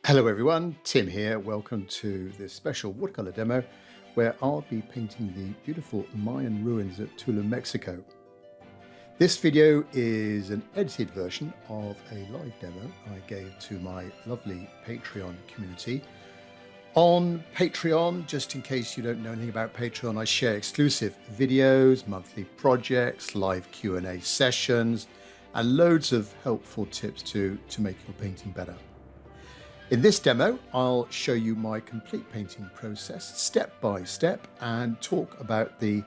Hello everyone, Tim here. Welcome to this special watercolor demo where I'll be painting the beautiful Mayan ruins at Tulum, Mexico. This video is an edited version of a live demo I gave to my lovely Patreon community. On Patreon, just in case you don't know anything about Patreon, I share exclusive videos, monthly projects, live Q&A sessions, and loads of helpful tips to make your painting better. In this demo, I'll show you my complete painting process step by step and talk about the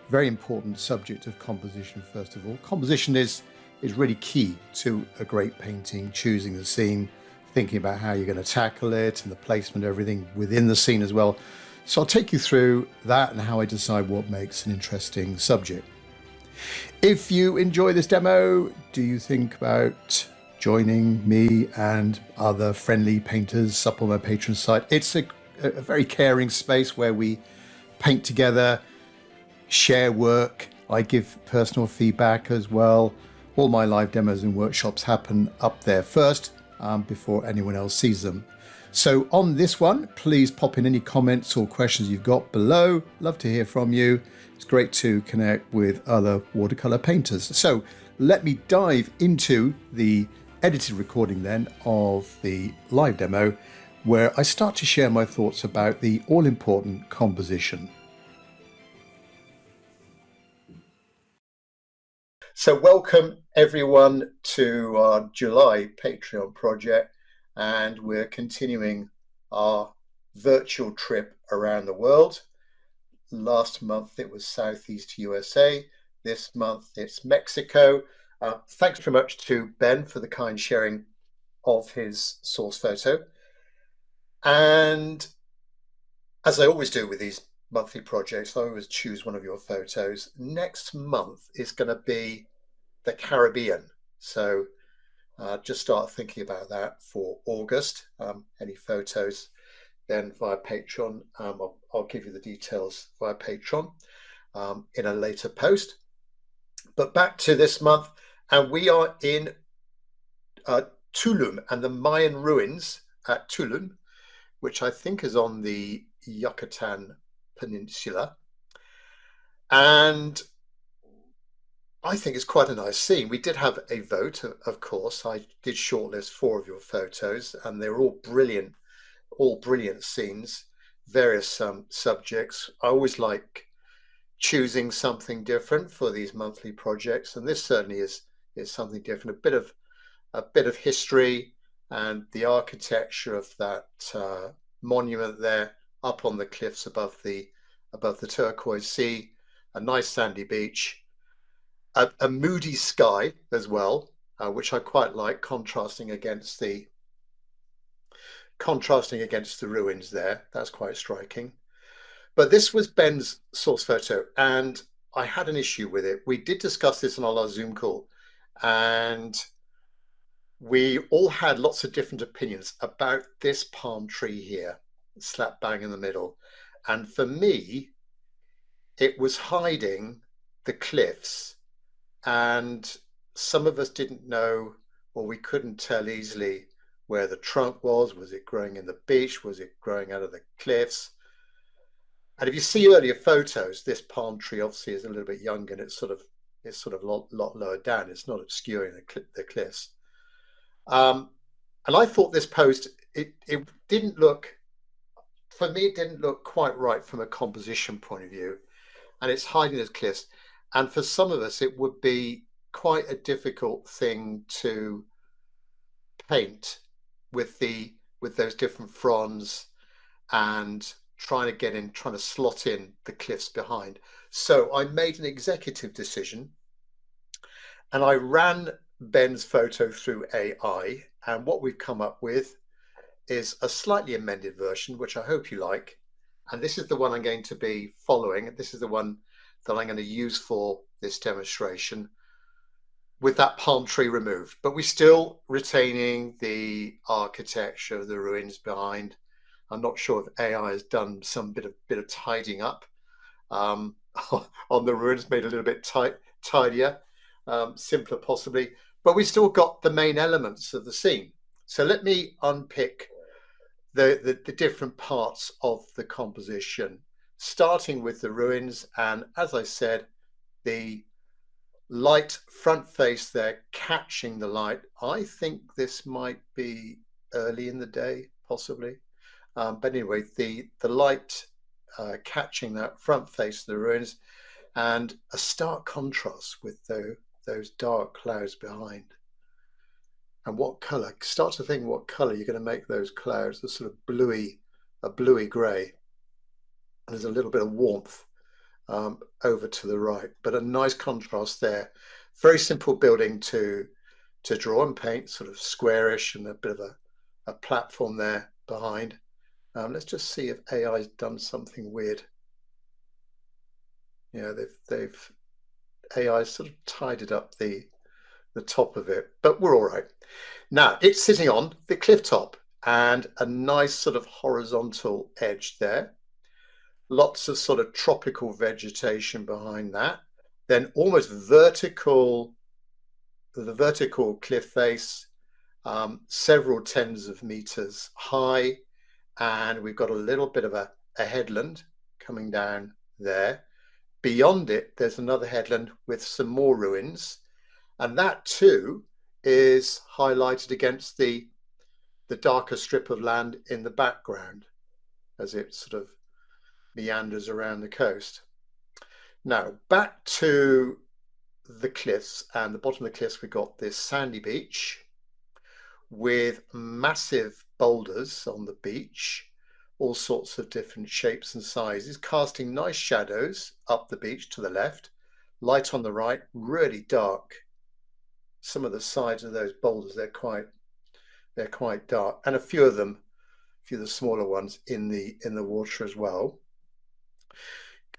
very important subject of composition first of all. Composition is really key to a great painting, choosing the scene, thinking about how you're going to tackle it and the placement of everything within the scene as well. So I'll take you through that and how I decide what makes an interesting subject. If you enjoy this demo, do you think about joining me and other friendly painters up on my Patreon site? It's a very caring space where we paint together, share work. I give personal feedback as well. All my live demos and workshops happen up there first before anyone else sees them. So on this one, please pop in any comments or questions you've got below. Love to hear from you. It's great to connect with other watercolor painters. So let me dive into the edited recording then of the live demo where I start to share my thoughts about the all-important composition. So welcome everyone to our July Patreon project, and we're continuing our virtual trip around the world. Last month it was Southeast USA. This month it's Mexico. Thanks very much to Ben for the kind sharing of his source photo. And as I always do with these monthly projects, I always choose one of your photos. Next month is going to be the Caribbean. So just start thinking about that for August. Any photos then via Patreon. I'll give you the details via Patreon in a later post. But back to this month, and we are in Tulum and the Mayan ruins at Tulum, which I think is on the Yucatan Peninsula. And I think it's quite a nice scene. We did have a vote, of course. I did shortlist 4 of your photos, and they're all brilliant scenes, various subjects. I always like choosing something different for these monthly projects, and this certainly is something different. A bit of history and the architecture of that monument there up on the cliffs above the turquoise sea, a nice sandy beach, a moody sky as well, which I quite like, contrasting against the ruins there. That's quite striking. But this was Ben's source photo, and I had an issue with it. We did discuss this on our Zoom call, and we all had lots of different opinions about this palm tree here, slap bang in the middle. And for me, it was hiding the cliffs, and some of us didn't know, or we couldn't tell easily where the trunk was. Was it growing in the beach? Was it growing out of the cliffs? And if you see earlier photos, this palm tree obviously is a little bit younger, and it's sort of a lot lower down. It's not obscuring the cliffs. And I thought this post, it didn't look, for me, it didn't look quite right from a composition point of view, and it's hiding those cliffs. And for some of us, it would be quite a difficult thing to paint with those different fronds and trying to slot in the cliffs behind. So I made an executive decision, and I ran Ben's photo through AI, and what we've come up with is a slightly amended version, which I hope you like. And this is the one I'm going to be following. This is the one that I'm going to use for this demonstration, with that palm tree removed, but we're still retaining the architecture of the ruins behind. I'm not sure if AI has done some bit of tidying up on the ruins, made a little bit tidier, simpler possibly, but we still got the main elements of the scene. So let me unpick the different parts of the composition, starting with the ruins. And as I said, the light front face there catching the light. I think this might be early in the day, possibly. But anyway, the light catching that front face of the ruins, and a stark contrast with those dark clouds behind. And what colour? Start to think what colour you're going to make those clouds. A sort of a bluey grey. And there's a little bit of warmth over to the right, but a nice contrast there. Very simple building to draw and paint, sort of squarish, and a bit of a platform there behind. Let's just see if AI's done something weird. Yeah, they've AI sort of tidied up the top of it, but we're all right. Now it's sitting on the cliff top and a nice sort of horizontal edge there. Lots of sort of tropical vegetation behind that. Then almost vertical, the vertical cliff face, several tens of meters high. And we've got a little bit of a headland coming down there. Beyond it, there's another headland with some more ruins. And that too is highlighted against the darker strip of land in the background as it sort of meanders around the coast. Now back to the cliffs, and the bottom of the cliffs, we've got this sandy beach with massive boulders on the beach, all sorts of different shapes and sizes, casting nice shadows up the beach to the left, light on the right, really dark. Some of the sides of those boulders, they're quite dark, and a few of the smaller ones in the water as well.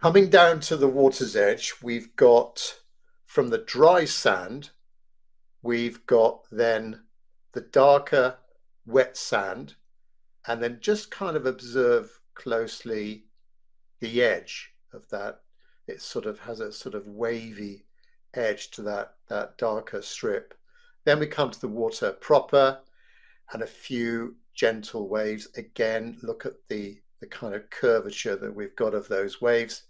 Coming down to the water's edge, we've got, from the dry sand, we've got then the darker wet sand, and then just kind of observe closely the edge of that. It sort of has a sort of wavy edge to that darker strip. Then we come to the water proper and a few gentle waves. Again, look at the kind of curvature that we've got of those waves.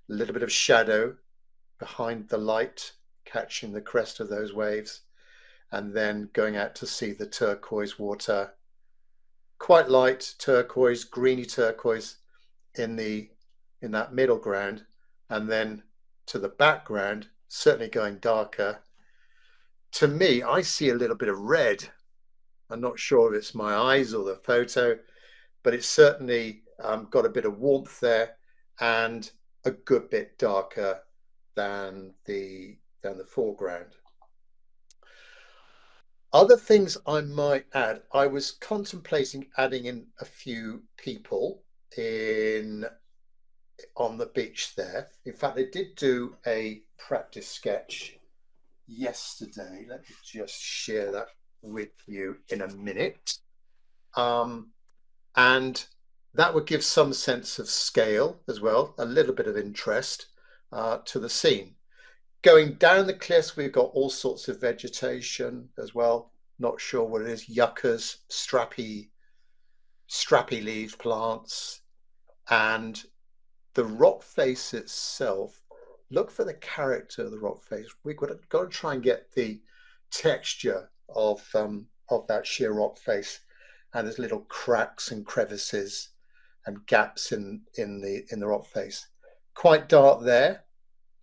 A little bit of shadow behind the light catching the crest of those waves, and then going out to see the turquoise water, quite light turquoise, greeny turquoise in that middle ground, and then to the background, certainly going darker. To me, I see a little bit of red. I'm not sure if it's my eyes or the photo, but it's certainly got a bit of warmth there and a good bit darker than the foreground. Other things I might add, I was contemplating adding in a few people on the beach there. In fact, I did do a practice sketch yesterday. Let me just share that with you in a minute. And that would give some sense of scale as well, a little bit of interest to the scene. Going down the cliffs, we've got all sorts of vegetation as well. Not sure what it is, yuccas, strappy leaf plants, and the rock face itself. Look for the character of the rock face. We've got to try and get the texture of that sheer rock face, and there's little cracks and crevices and gaps in the rock face. Quite dark there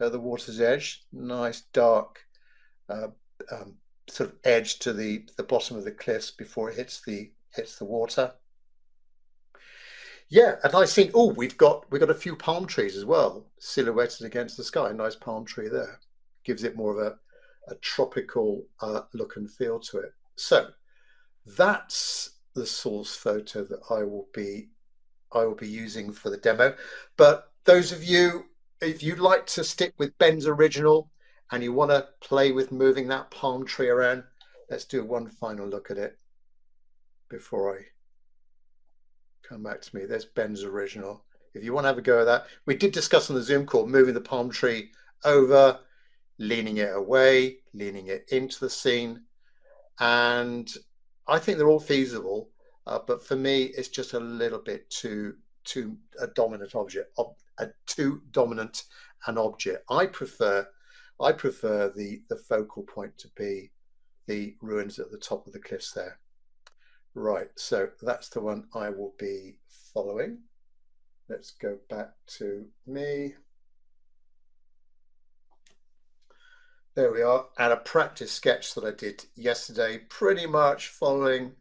at the water's edge. Nice dark sort of edge to the bottom of the cliffs before it hits the water. Yeah, and I think, oh, we've got a few palm trees as well, silhouetted against the sky. Nice palm tree there. Gives it more of a tropical look and feel to it. So that's the source photo that I will be using for the demo. But those of you, if you'd like to stick with Ben's original and you want to play with moving that palm tree around, let's do one final look at it before I come back to me. There's Ben's original. If you want to have a go at that, we did discuss on the Zoom call moving the palm tree over, leaning it away, leaning it into the scene, and I think they're all feasible. but for me, it's just a little bit too a dominant object, too dominant an object. I prefer the focal point to be the ruins at the top of the cliffs there. Right, so that's the one I will be following. Let's go back to me. There we are, and a practice sketch that I did yesterday, pretty much following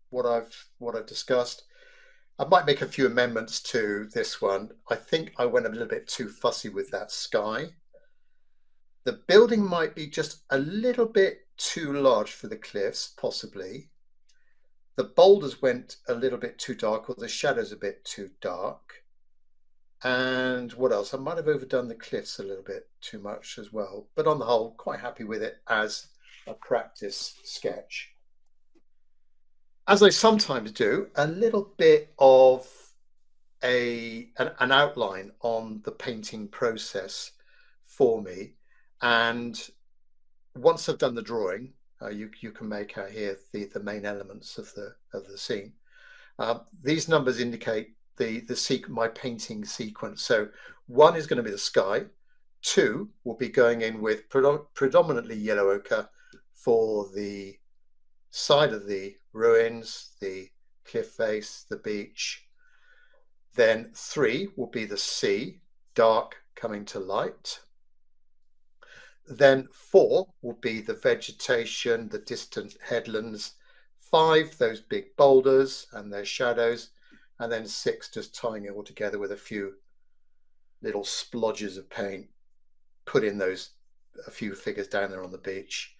what I've discussed. I might make a few amendments to this one. I think I went a little bit too fussy with that sky. The building might be just a little bit too large for the cliffs, possibly. The boulders went a little bit too dark, or the shadows a bit too dark. And what else? I might have overdone the cliffs a little bit too much as well. But on the whole, quite happy with it as a practice sketch. As I sometimes do, a little bit of an outline on the painting process for me. And once I've done the drawing, you can make out here the main elements of the scene. These numbers indicate my painting sequence. So 1 is going to be the sky. 2 will be going in with predominantly yellow ochre for the side of the ruins, the cliff face, the beach. Then 3 will be the sea, dark coming to light. Then 4 will be the vegetation, the distant headlands. 5, those big boulders and their shadows. And then 6, just tying it all together with a few little splodges of paint. Put in a few figures down there on the beach,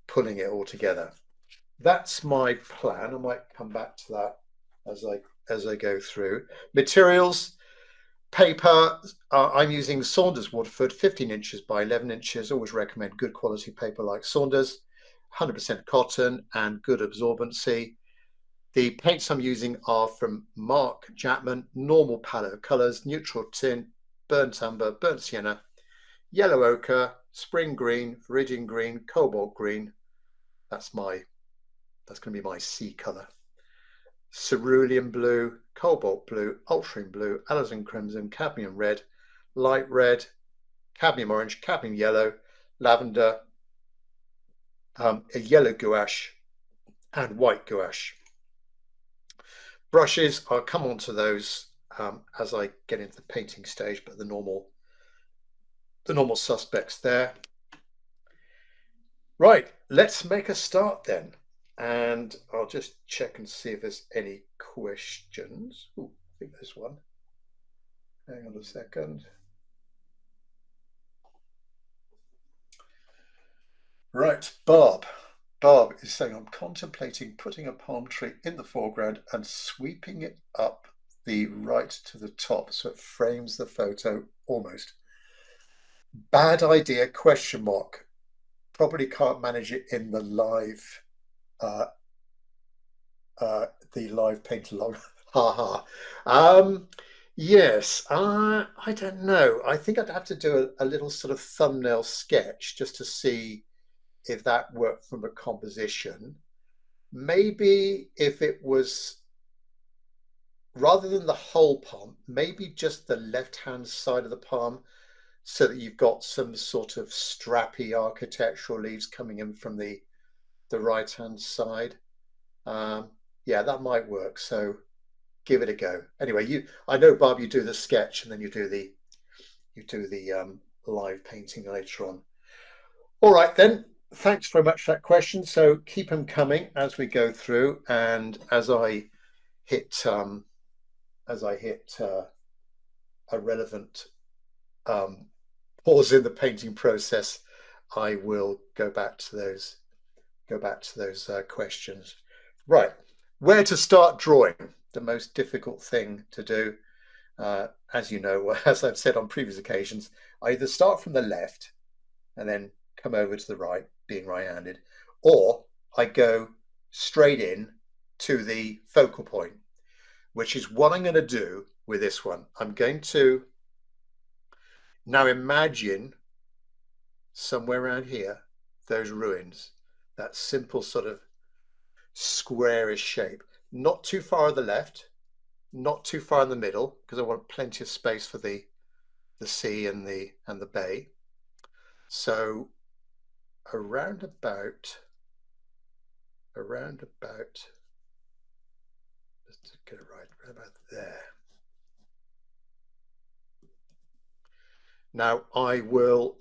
pulling it all together. That's my plan. I might come back to that as I go through. Materials, paper, I'm using Saunders Waterford, 15 inches by 11 inches. Always recommend good quality paper like Saunders, 100% cotton and good absorbency. The paints I'm using are from Mark Chapman, normal palette of colours, neutral tint, burnt umber, burnt sienna, yellow ochre, spring green, viridian green, cobalt green. That's going to be my sea colour. Cerulean blue, cobalt blue, ultramarine blue, alizarin crimson, cadmium red, light red, cadmium orange, cadmium yellow, lavender, a yellow gouache, and white gouache. Brushes, I'll come on to those as I get into the painting stage, but the normal suspects there. Right, let's make a start then. And I'll just check and see if there's any questions. Ooh, I think there's one. Hang on a second. Right, Barb. Barb is saying, I'm contemplating putting a palm tree in the foreground and sweeping it up the right to the top so it frames the photo almost. Bad idea, question mark. Probably can't manage it in the live paint along. Ha ha. Yes, I don't know. I think I'd have to do a little sort of thumbnail sketch just to see if that worked from a composition. Maybe if it was rather than the whole palm, maybe just the left-hand side of the palm so that you've got some sort of strappy architectural leaves coming in from the right-hand side. Yeah, that might work. So give it a go. Anyway, I know, Bob, you do the sketch and then you do the live painting later on. All right then. Thanks very much for that question. So keep them coming as we go through, and as I hit a relevant pause in the painting process, I will go back to those questions. Right, where to start drawing? The most difficult thing to do, as you know, as I've said on previous occasions, I either start from the left and then come over to the right, being right-handed, or I go straight in to the focal point, which is what I'm going to do with this one. I'm going to now imagine somewhere around here, those ruins, that simple sort of squarish shape. not too far on the left, not too far in the middle, because I want plenty of space for the sea and the bay. So around about, let's get it right about there. Now I will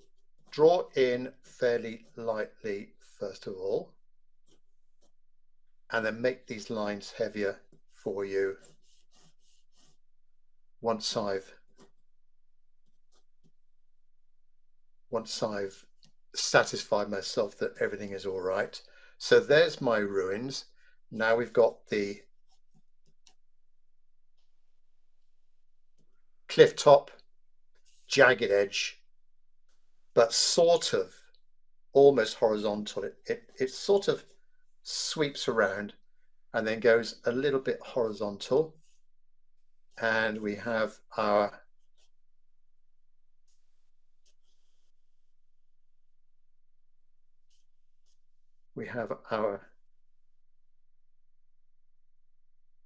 draw in fairly lightly first of all, and then make these lines heavier for you once I've satisfied myself that everything is all right. So there's my ruins. Now we've got the cliff top, jagged edge, but sort of almost horizontal. It sort of sweeps around and then goes a little bit horizontal. And we have our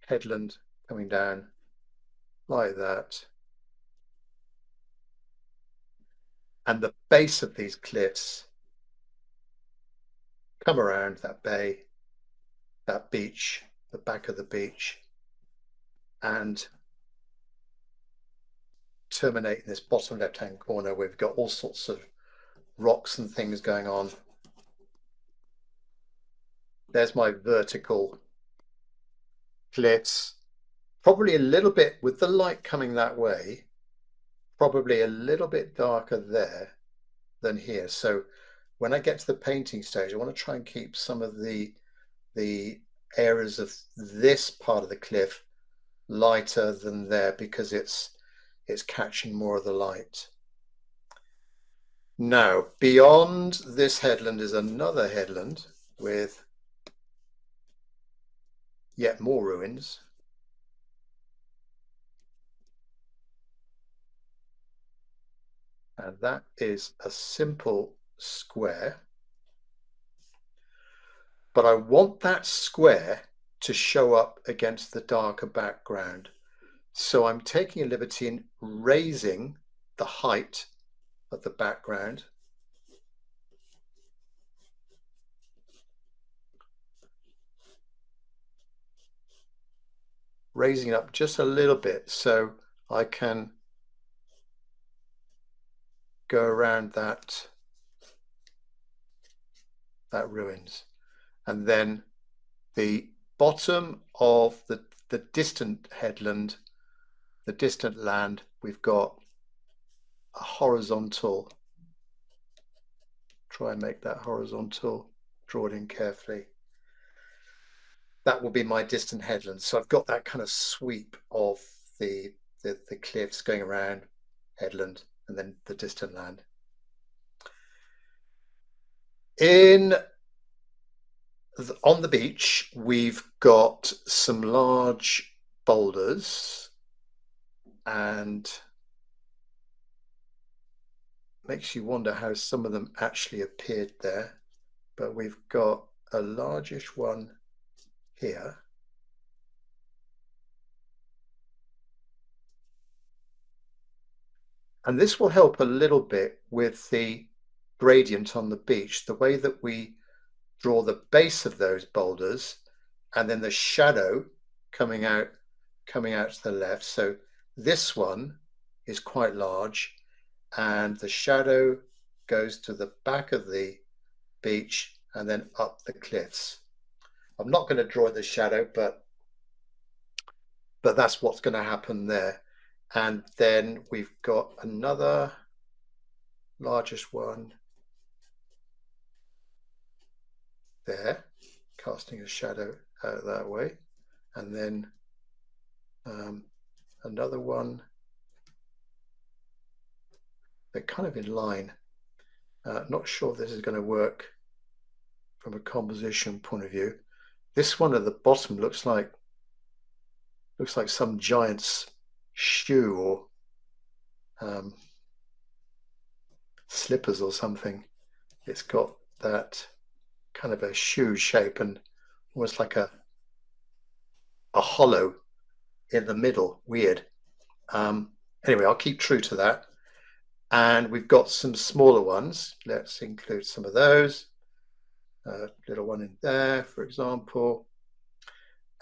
headland coming down like that. And the base of these cliffs come around that bay, that beach, the back of the beach, and terminate in this bottom left-hand corner. We've got all sorts of rocks and things going on. There's my vertical cliffs, probably a little bit with the light coming that way, probably a little bit darker there than here. So when I get to the painting stage, I want to try and keep some of the areas of this part of the cliff lighter than there, because it's catching more of the light. Now, beyond this headland is another headland with yet more ruins. And that is a simple square. But I want that square to show up against the darker background. So I'm taking a liberty in raising the height of the background. Raising it up just a little bit so I can go around that ruins. And then the bottom of the distant headland, the distant land, we've got a horizontal. Try and make that horizontal, draw it in carefully. That will be my distant headland. So I've got that kind of sweep of the cliffs going around headland and then the distant land. On the beach, we've got some large boulders, and makes you wonder how some of them actually appeared there. But we've got a largish one here. And this will help a little bit with the gradient on the beach, the way that we draw the base of those boulders and then the shadow coming out to the left. So this one is quite large and the shadow goes to the back of the beach and then up the cliffs. I'm not going to draw the shadow, but that's what's going to happen there. And then we've got another largest one there, casting a shadow out that way, and then another one. They're kind of in line. Not sure if this is going to work from a composition point of view. This one at the bottom looks like some giant's shoe or slippers or something. It's got that kind of a shoe shape and almost like a hollow in the middle. Weird. Anyway, I'll keep true to that. And we've got some smaller ones. Let's include some of those. A little one in there, for example.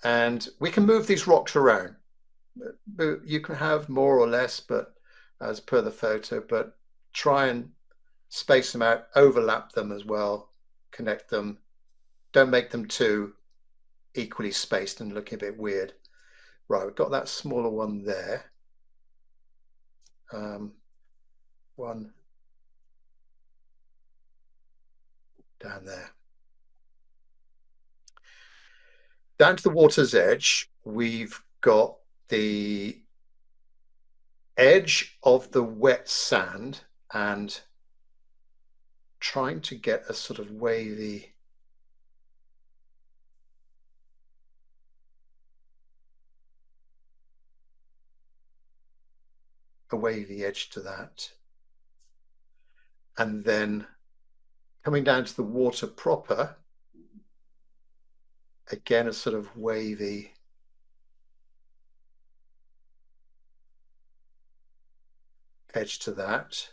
And we can move these rocks around. You can have more or less, but as per the photo, but try and space them out, overlap them as well, connect them. Don't make them too equally spaced and looking a bit weird. Right, we've got that smaller one there. One down there. Down to the water's edge, we've got the edge of the wet sand and trying to get a sort of wavy edge to that. And then coming down to the water proper, again, a sort of wavy edge to that.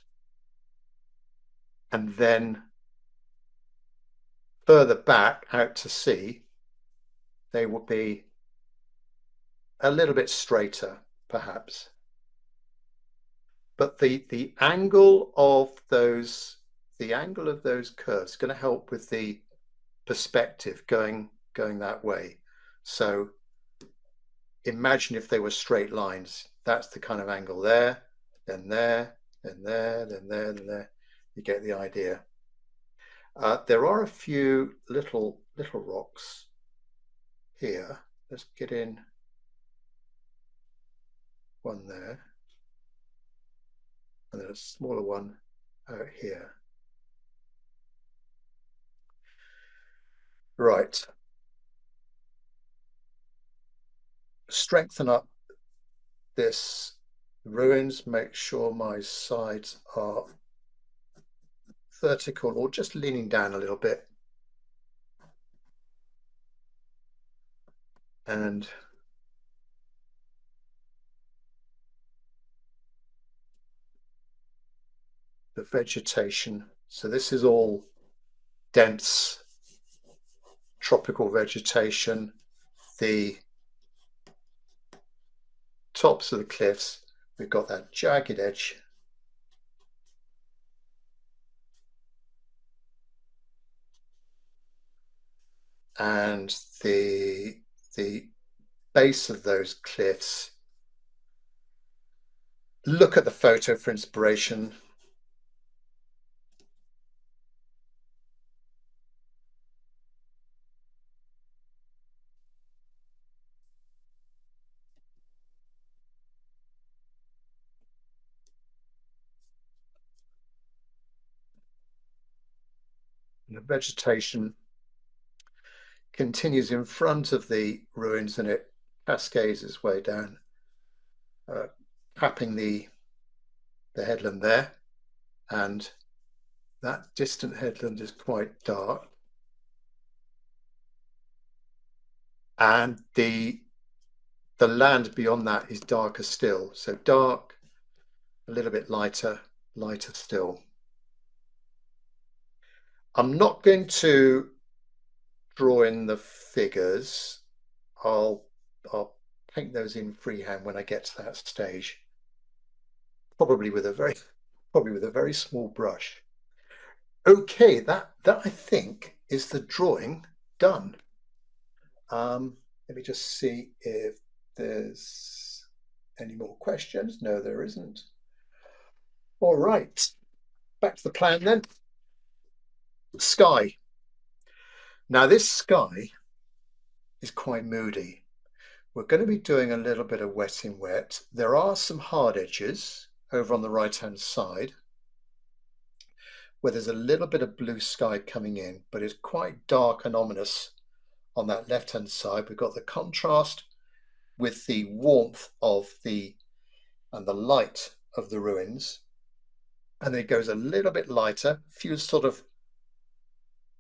And then further back out to sea, they will be a little bit straighter, perhaps. But the angle of those curves is going to help with the perspective going that way. So imagine if they were straight lines. That's the kind of angle there, then there, then there, then there, then there. You get the idea. There are a few little rocks here. Let's get in one there. And then a smaller one out here. Right. Strengthen up this ruins, make sure my sides are vertical or just leaning down a little bit. And the vegetation. So this is all dense tropical vegetation. The tops of the cliffs, we've got that jagged edge. And the base of those cliffs. Look at the photo for inspiration. And the vegetation continues in front of the ruins and it cascades its way down, capping the headland there. And that distant headland is quite dark. And the land beyond that is darker still. So dark, a little bit lighter, lighter still. I'm not going to draw in the figures. I'll paint those in freehand when I get to that stage. Probably with a very small brush. Okay, that I think is the drawing done. Let me just see if there's any more questions. No, there isn't. All right, back to the plan then. Sky. Now this sky is quite moody. We're going to be doing a little bit of wet in wet. There are some hard edges over on the right-hand side where there's a little bit of blue sky coming in, but it's quite dark and ominous on that left-hand side. We've got the contrast with the warmth of and the light of the ruins. And then it goes a little bit lighter, a few sort of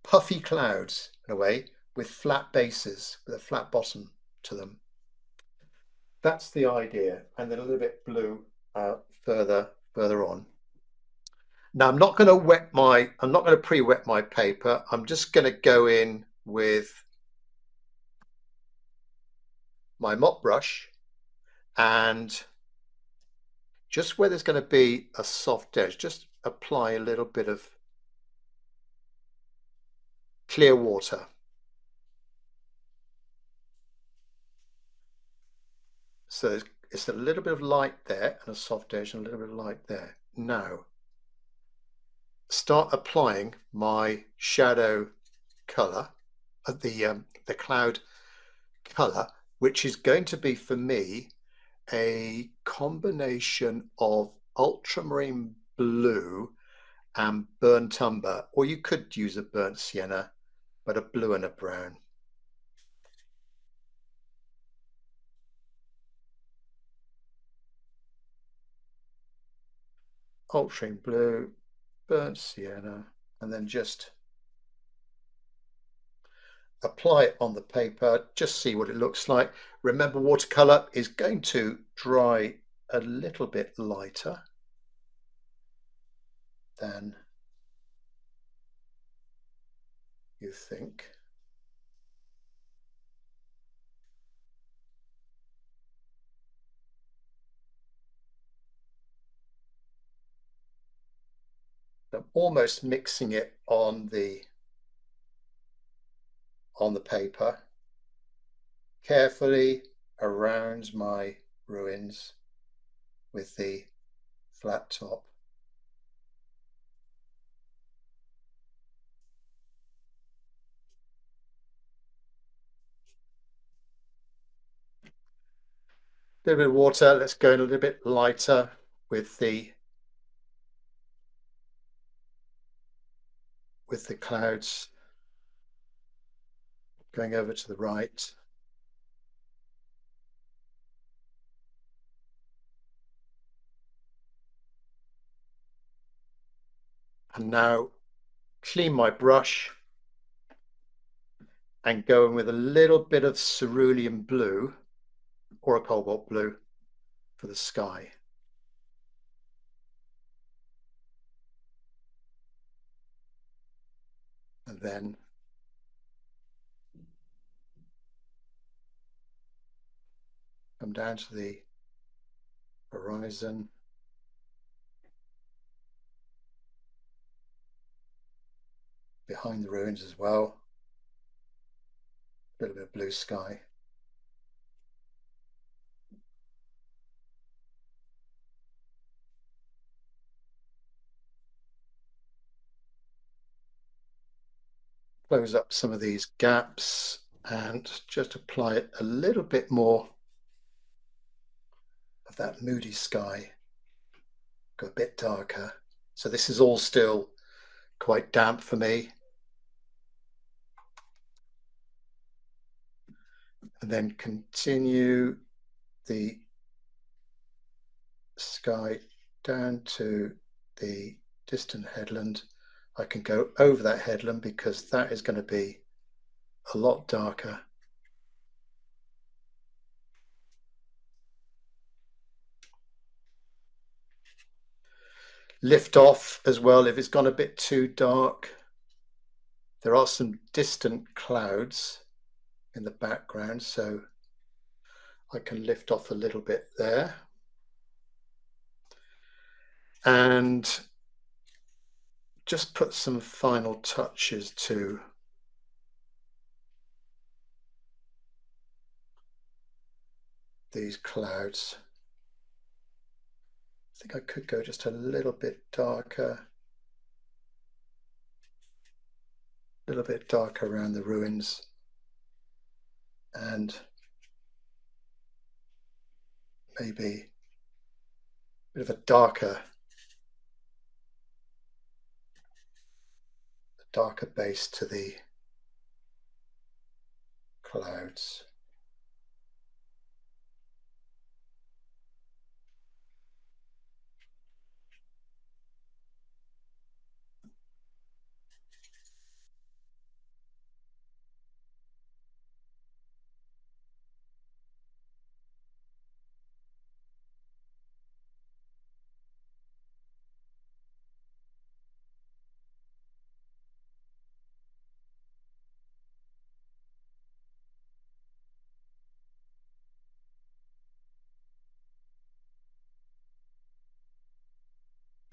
puffy clouds in a way with flat bases, with a flat bottom to them. That's the idea. And then a little bit blue further on. Now I'm not going to pre-wet my paper. I'm just going to go in with my mop brush, and just where there's going to be a soft edge, just apply a little bit of clear water. So it's a little bit of light there and a soft edge and a little bit of light there. Now start applying my shadow color, the cloud color, which is going to be for me a combination of ultramarine blue and burnt umber, or you could use a burnt sienna, but a blue and a brown. Ultramarine blue, burnt sienna, and then just apply it on the paper, just see what it looks like. Remember, watercolor is going to dry a little bit lighter than you think. I'm almost mixing it on the paper, carefully around my ruins with the flat top. A little bit of water. Let's go in a little bit lighter with the clouds going over to the right. And now clean my brush and go in with a little bit of cerulean blue or a cobalt blue for the sky. And then come down to the horizon. Behind the ruins as well. A little bit of blue sky. Close up some of these gaps and just apply a little bit more of that moody sky. Go a bit darker. So this is all still quite damp for me. And then continue the sky down to the distant headland. I can go over that headland because that is going to be a lot darker. Lift off as well if it's gone a bit too dark. There are some distant clouds in the background, so I can lift off a little bit there. And just put some final touches to these clouds. I think I could go just a little bit darker. A little bit darker around the ruins. And maybe a bit of a darker base to the clouds.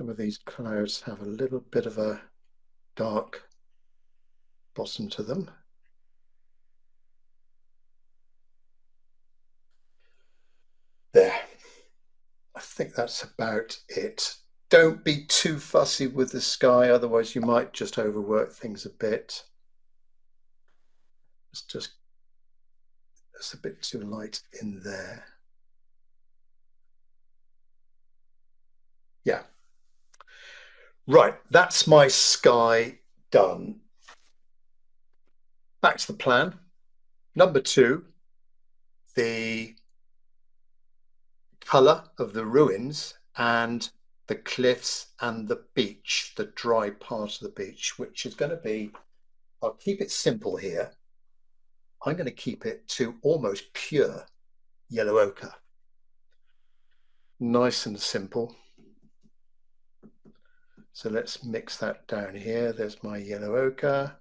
some of these clouds have a little bit of a dark bottom to them. There. I think that's about it. Don't be too fussy with the sky, otherwise you might just overwork things a bit. It's a bit too light in there. Yeah. Right, that's my sky done. Back to the plan. Number 2, the colour of the ruins and the cliffs and the beach, the dry part of the beach, which is going to be, I'll keep it simple here. I'm going to keep it to almost pure yellow ochre. Nice and simple. So let's mix that down here. There's my yellow ochre.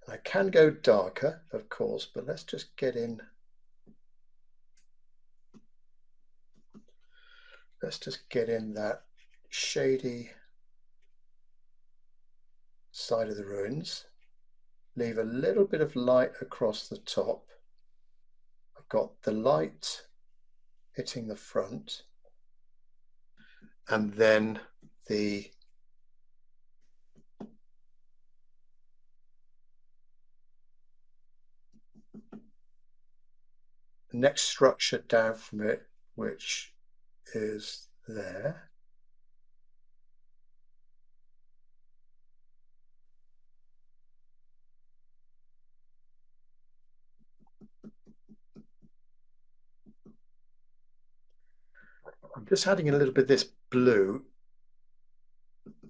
I can go darker, of course, but let's just get in. Let's just get in that shady side of the ruins. Leave a little bit of light across the top. I've got the light hitting the front, and then the next structure down from it, which is there. I'm just adding a little bit of this blue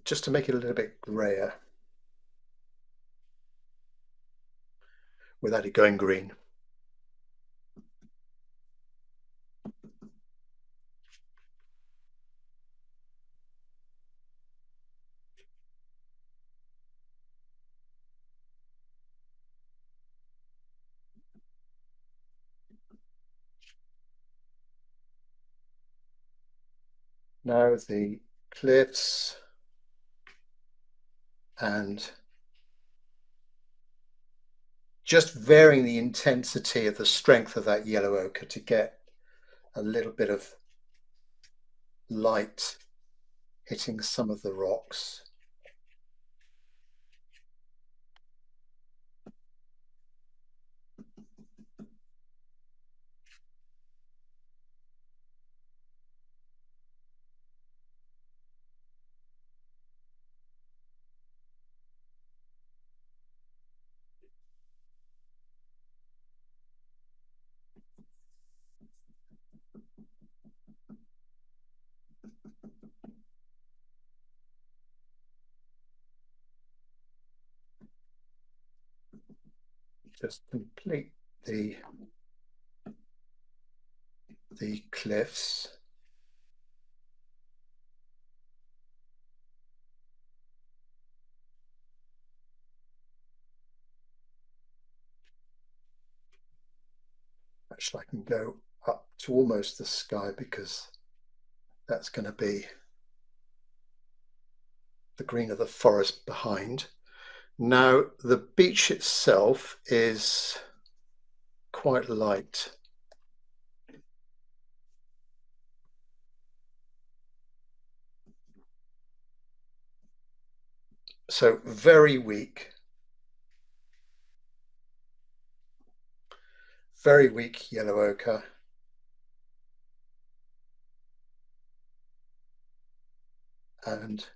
just to make it a little bit grayer without it going green. Now the cliffs and just varying the intensity of the strength of that yellow ochre to get a little bit of light hitting some of the rocks. Just complete the cliffs. Actually, I can go up to almost the sky because that's going to be the green of the forest behind. Now, the beach itself is quite light. So very weak yellow ochre. And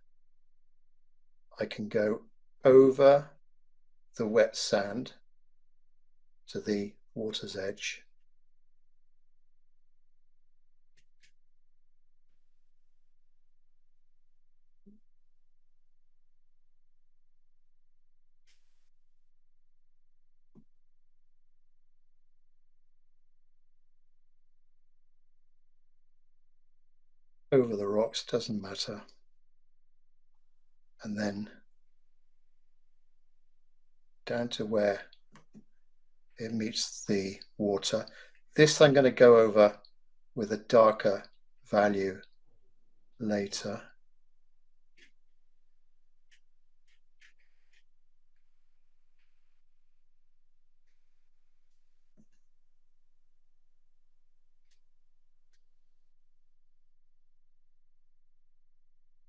I can go over the wet sand to the water's edge. Over the rocks, doesn't matter. And then down to where it meets the water. This I'm going to go over with a darker value later.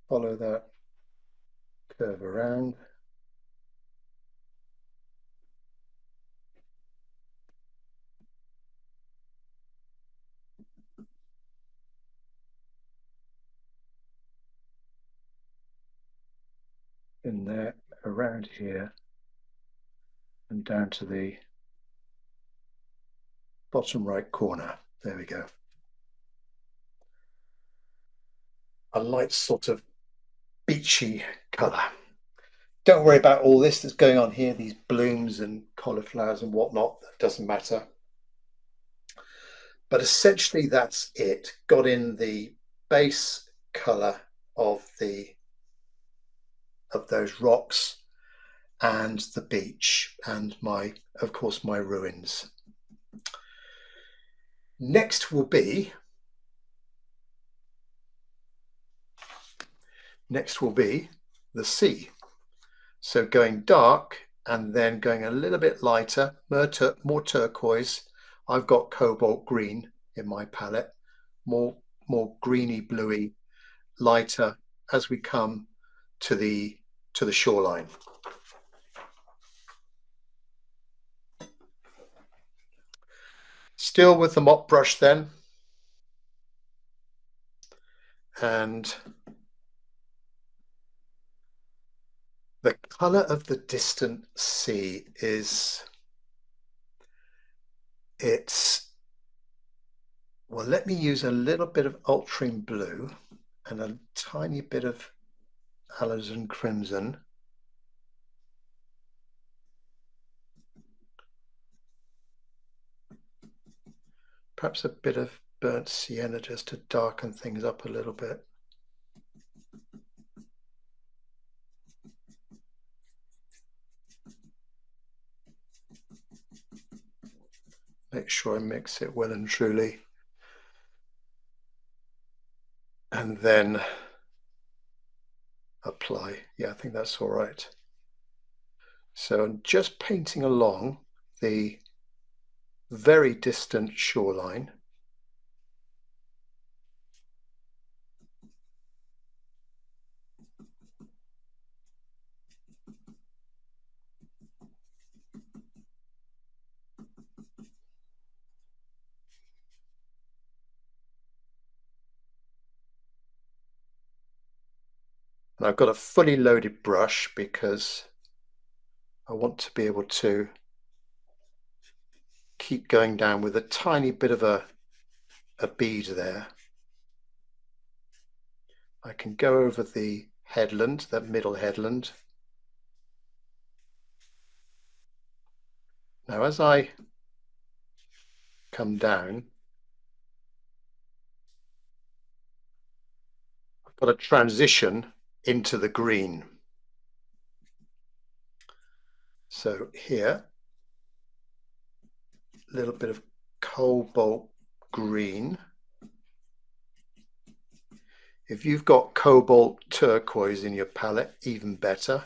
Follow that curve around. In there, around here, and down to the bottom right corner. There we go. A light sort of beachy colour. Don't worry about all this that's going on here, these blooms and cauliflowers and whatnot. That doesn't matter. But essentially that's it. Got in the base colour of those rocks and the beach and of course my ruins. Next will be the sea. So going dark and then going a little bit lighter, more turquoise. I've got cobalt green in my palette, more greeny bluey, lighter as we come to the shoreline. Still with the mop brush then, and the color of the distant sea well, let me use a little bit of ultramarine blue and a tiny bit of alizarin crimson. Perhaps a bit of burnt sienna just to darken things up a little bit. Make sure I mix it well and truly. And then apply. Yeah, I think that's all right. So I'm just painting along the very distant shoreline. And I've got a fully loaded brush because I want to be able to keep going down with a tiny bit of a bead there. I can go over the headland, that middle headland. Now as I come down, I've got a transition into the green. So here, a little bit of cobalt green. If you've got cobalt turquoise in your palette, even better.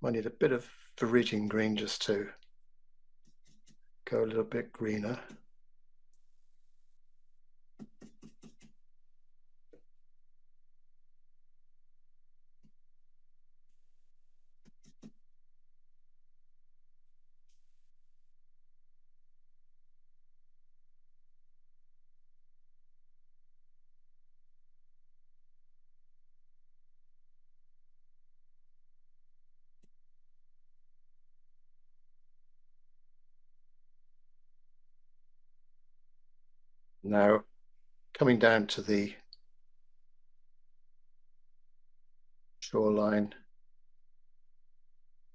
Might need a bit of viridian green just to go a little bit greener. Now, coming down to the shoreline,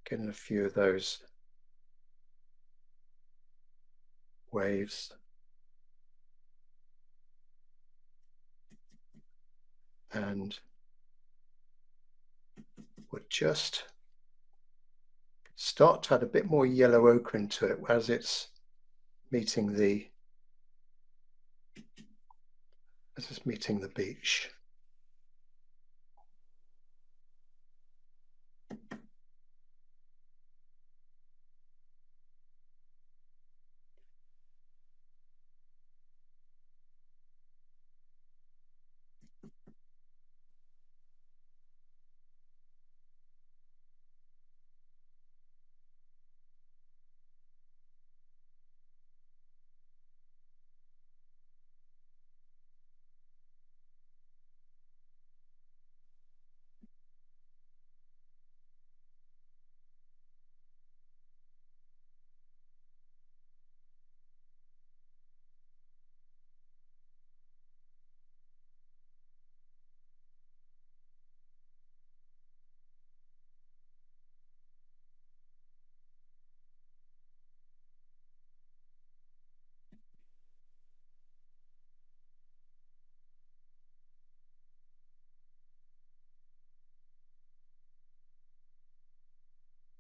getting a few of those waves. and we'll just start to add a bit more yellow ochre into it as it's meeting the beach.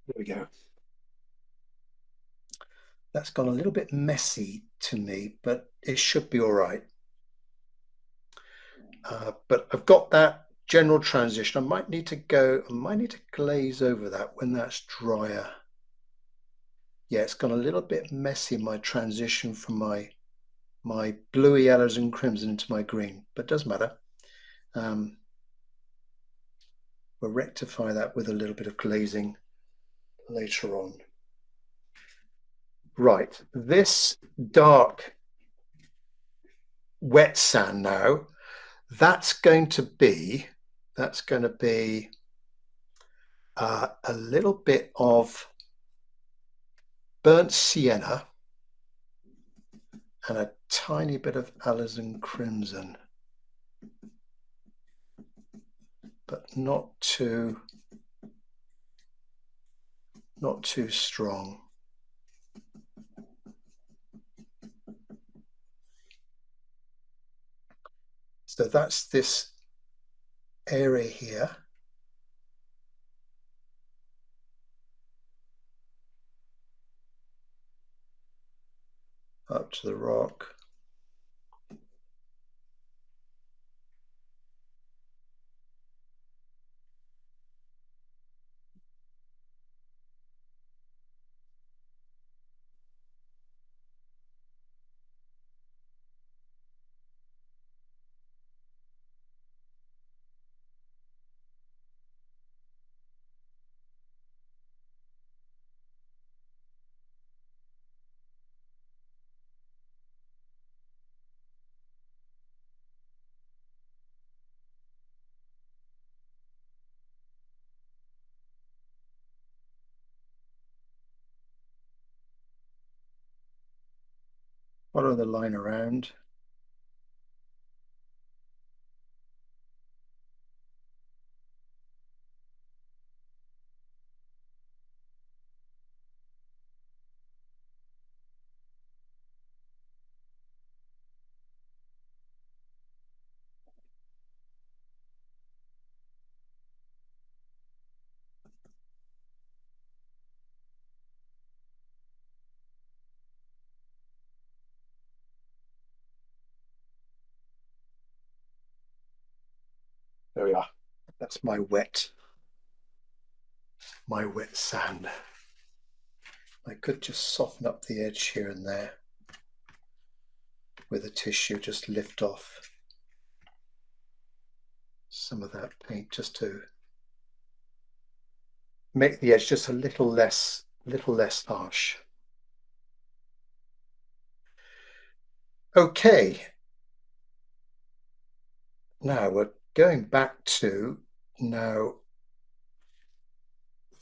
There we go. That's gone a little bit messy to me, but it should be all right. But I've got that general transition. I might need to glaze over that when that's drier. Yeah, it's gone a little bit messy, my transition from my bluey yellows and crimson into my green, but it doesn't matter. We'll rectify that with a little bit of glazing later on. Right, this dark wet sand now, that's going to be a little bit of burnt sienna and a tiny bit of alizarin crimson, but not too strong. So that's this area here. Up to the rock. Follow the line around. There we are. That's my wet sand. I could just soften up the edge here and there with a tissue, just lift off some of that paint just to make the edge just a little less harsh. Okay, now we're going back to now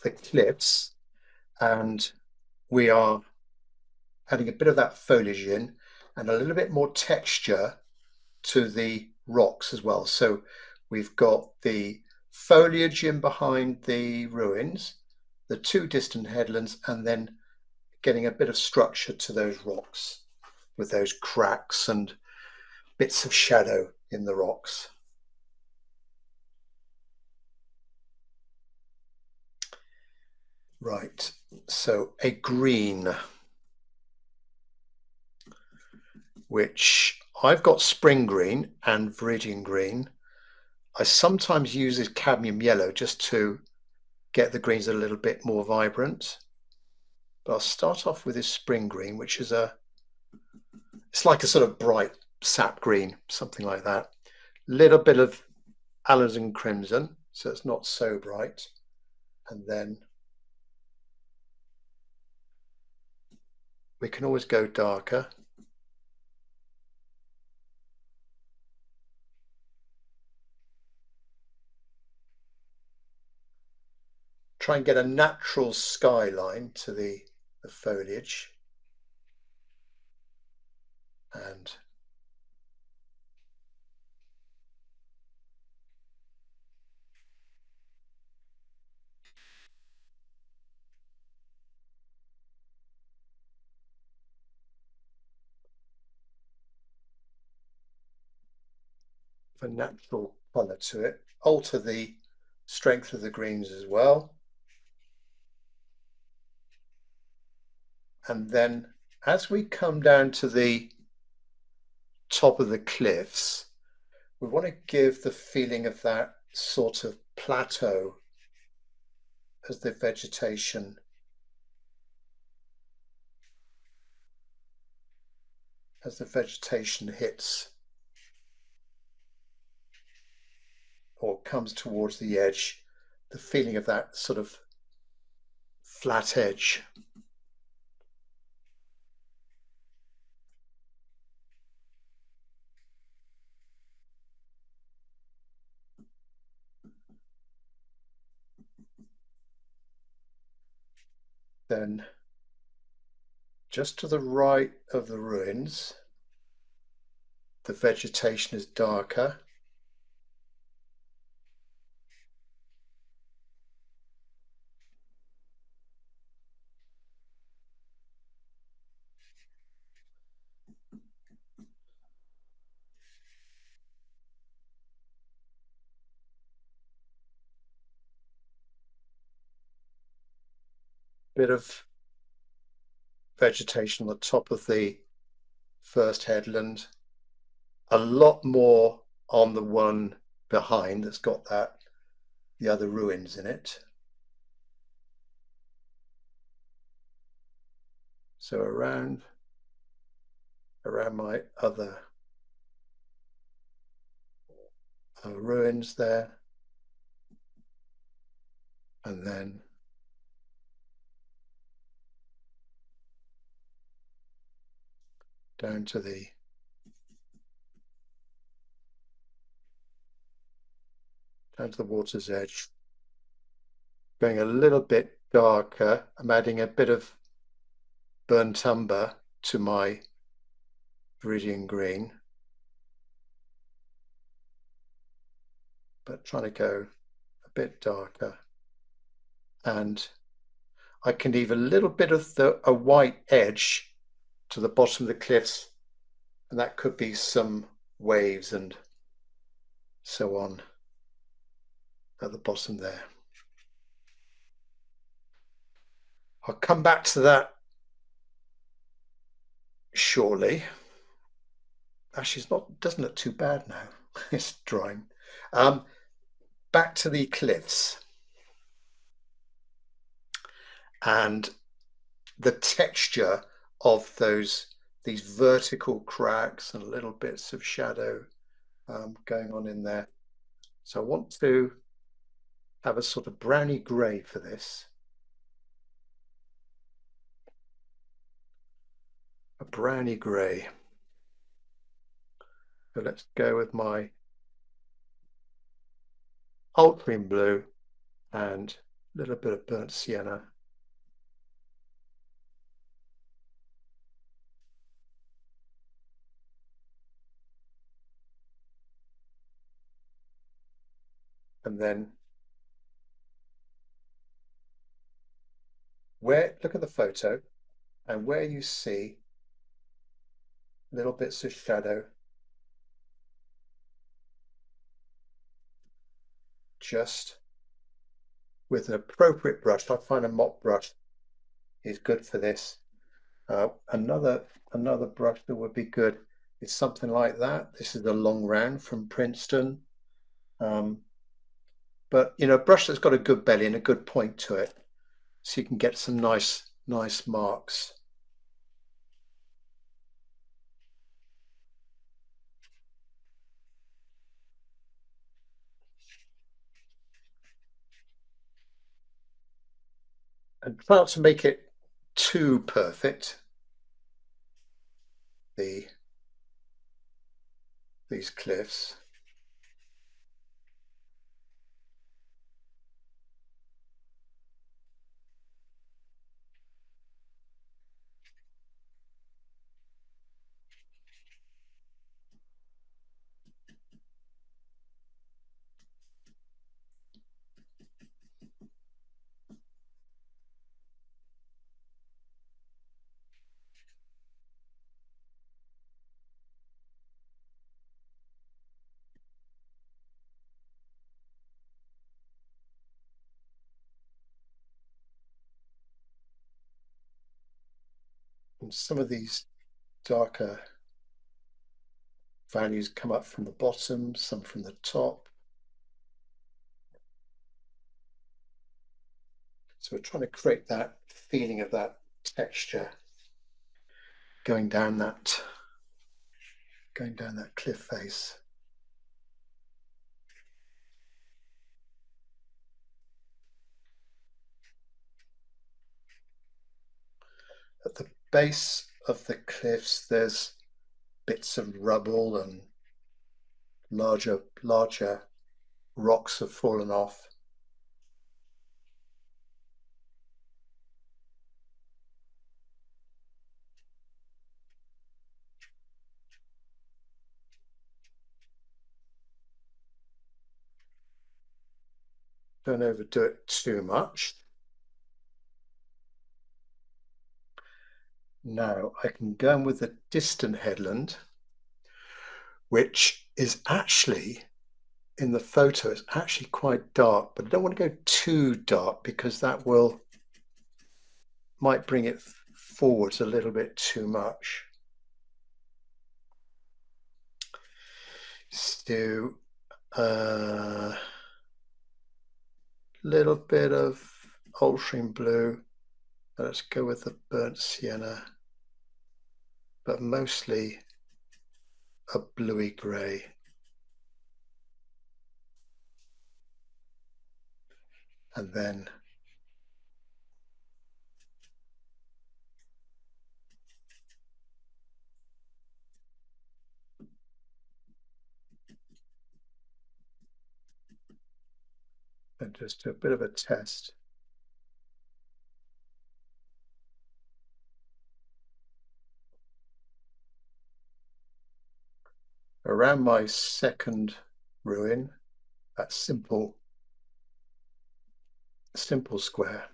the cliffs, and we are adding a bit of that foliage in and a little bit more texture to the rocks as well. So we've got the foliage in behind the ruins, the two distant headlands, and then getting a bit of structure to those rocks with those cracks and bits of shadow in the rocks. Right, so a green, which I've got spring green and viridian green. I sometimes use this cadmium yellow just to get the greens a little bit more vibrant. But I'll start off with this spring green, which is it's like a sort of bright sap green, something like that. Little bit of alizarin crimson, so it's not so bright. And then we can always go darker. Try and get a natural skyline to the foliage. And a natural colour to it. Alter the strength of the greens as well. And then as we come down to the top of the cliffs, we want to give the feeling of that sort of plateau as the vegetation hits or comes towards the edge, the feeling of that sort of flat edge. Then just to the right of the ruins, the vegetation is darker. Bit of vegetation on the top of the first headland, a lot more on the one behind that's got the other ruins in it. So around my other ruins there, and then down to the water's edge, going a little bit darker. I'm adding a bit of burnt umber to my viridian green, but trying to go a bit darker. And I can leave a little bit of a white edge to the bottom of the cliffs, and that could be some waves and so on at the bottom there. I'll come back to that shortly. Actually, doesn't look too bad now. It's drying. Back to the cliffs and the texture of these vertical cracks and little bits of shadow going on in there. So I want to have a sort of browny grey for this. A browny grey. So let's go with my ultramarine blue and a little bit of burnt sienna. And then look at the photo, and where you see little bits of shadow, just with an appropriate brush. I find a mop brush is good for this. Another brush that would be good is something like that. This is the long round from Princeton. But you know, a brush that's got a good belly and a good point to it, so you can get some nice marks. And try not to make it too perfect. These cliffs. And some of these darker values come up from the bottom, some from the top. So we're trying to create that feeling of that texture going down that cliff face. At the base of the cliffs, there's bits of rubble and larger rocks have fallen off. Don't overdo it too much. Now I can go in with the distant headland, which is actually, in the photo, it's actually quite dark, but I don't want to go too dark because that might bring it forwards a little bit too much. So a little bit of ultramarine blue. Let's go with the burnt sienna, but mostly a bluey grey. And then just do a bit of a test. Around my second ruin, that simple square.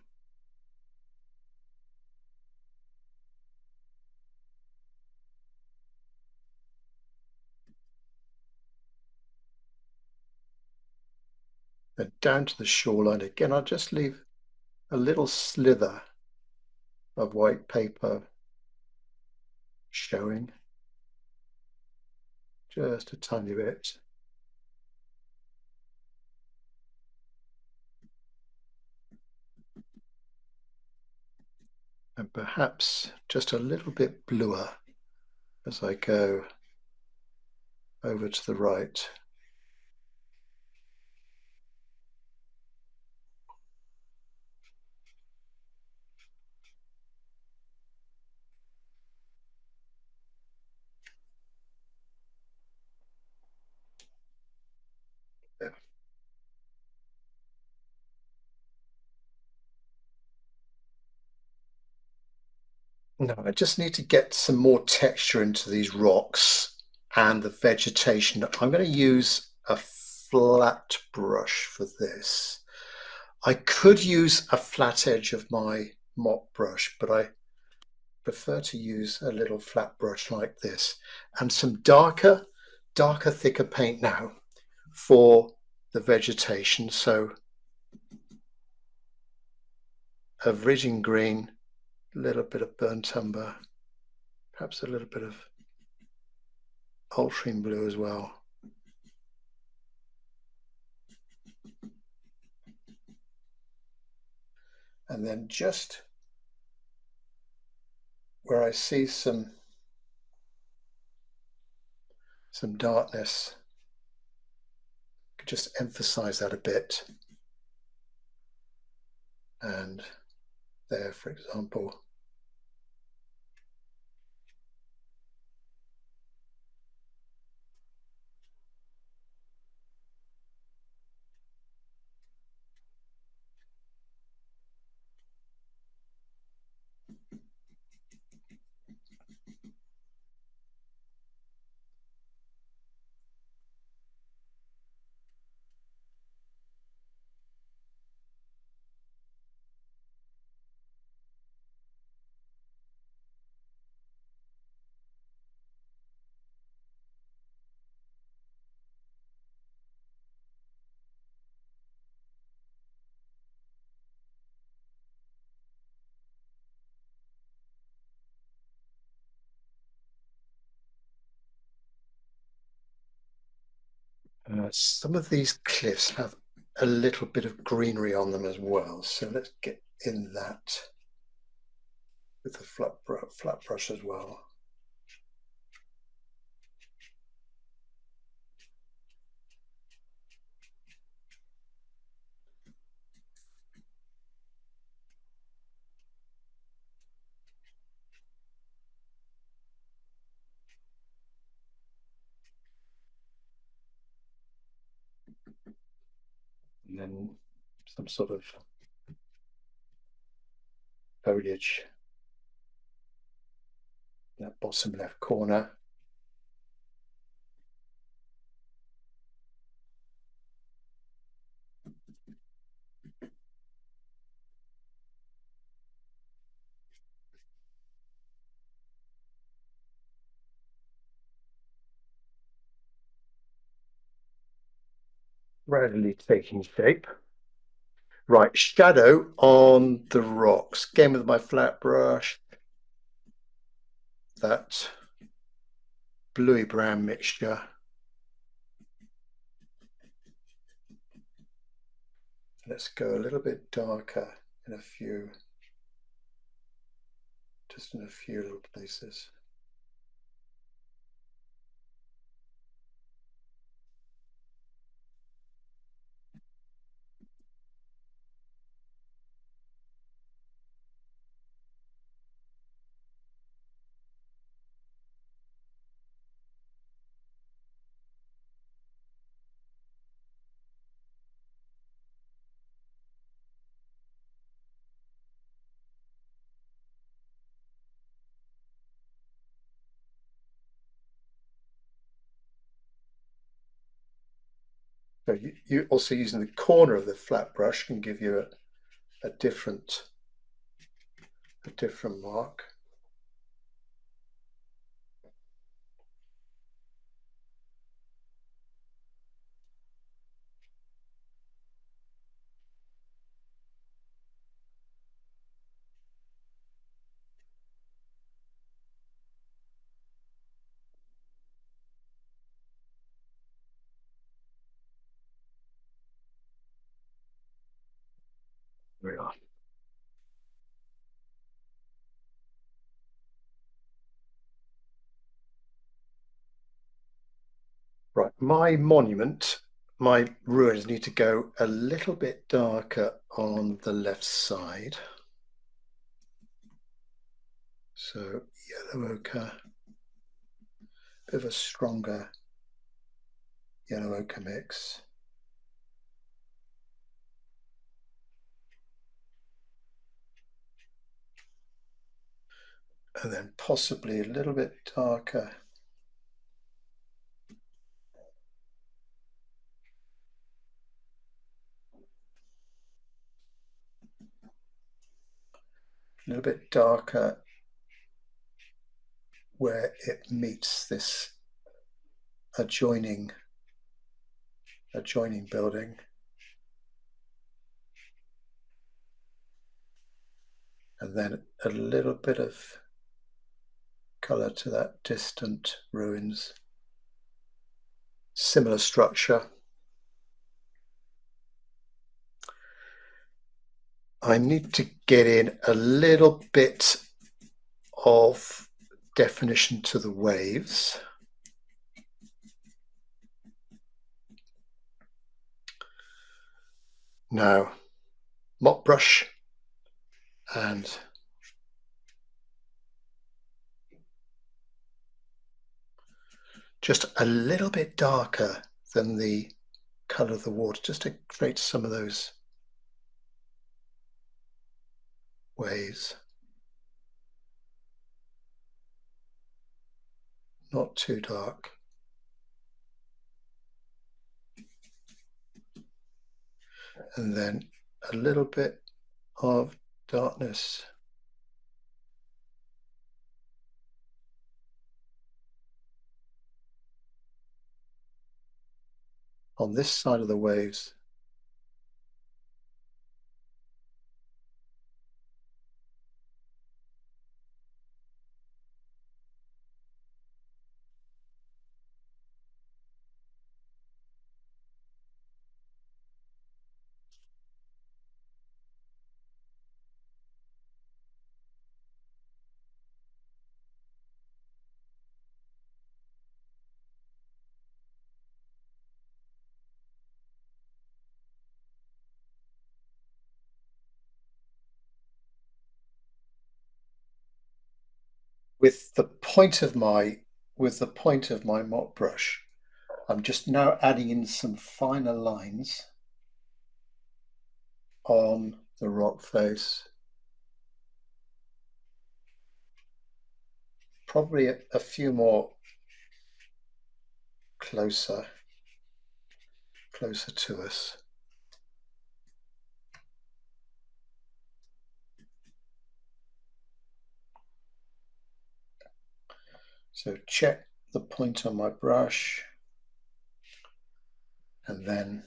Then down to the shoreline again, I'll just leave a little slither of white paper showing, just a tiny bit. And perhaps just a little bit bluer as I go over to the right. There. No, I just need to get some more texture into these rocks and the vegetation. I'm going to use a flat brush for this. I could use a flat edge of my mop brush, but I prefer to use a little flat brush like this and some darker, thicker paint now for the vegetation. So of ridging green, a little bit of burnt umber, perhaps a little bit of ultramarine blue as well. And then just where I see some darkness, could just emphasize that a bit. And there, for example. Some of these cliffs have a little bit of greenery on them as well. So let's get in that with the flat brush as well. And then some sort of foliage in that bottom left corner. Readily taking shape. Right, shadow on the rocks. Again with my flat brush. That bluey brown mixture. Let's go a little bit darker in a few, just in a few little places. So you also using the corner of the flat brush can give you a different mark. There we are. Right, my monument, my ruins need to go a little bit darker on the left side. So yellow ochre, bit of a stronger yellow ochre mix. And then possibly a little bit darker where it meets this adjoining building. And then a little bit of color to that distant ruins. Similar structure. I need to get in a little bit of definition to the waves. Now, mop brush and just a little bit darker than the color of the water, just to create some of those waves. Not too dark. And then a little bit of darkness on this side of the waves. With the point of my mop brush, I'm just now adding in some finer lines on the rock face. Probably a few more closer to us. So check the point on my brush, and then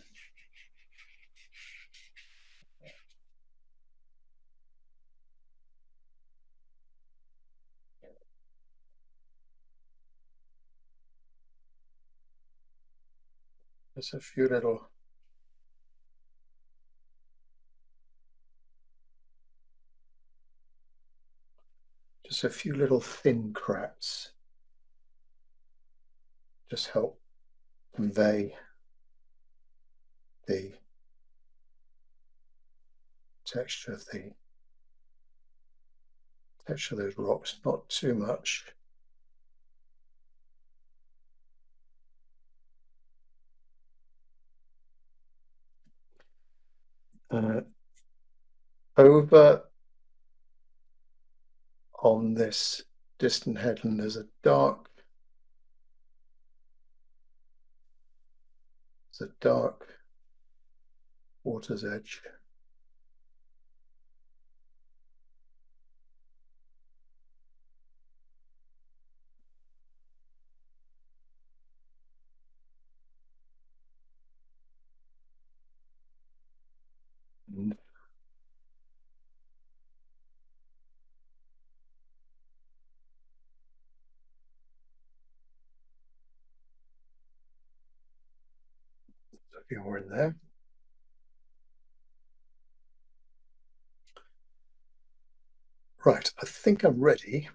there's a few little thin cracks. Just help convey the texture of those rocks, not too much. Over on this distant headland, there's a dark water's edge. And a few more in there. Right, I think I'm ready.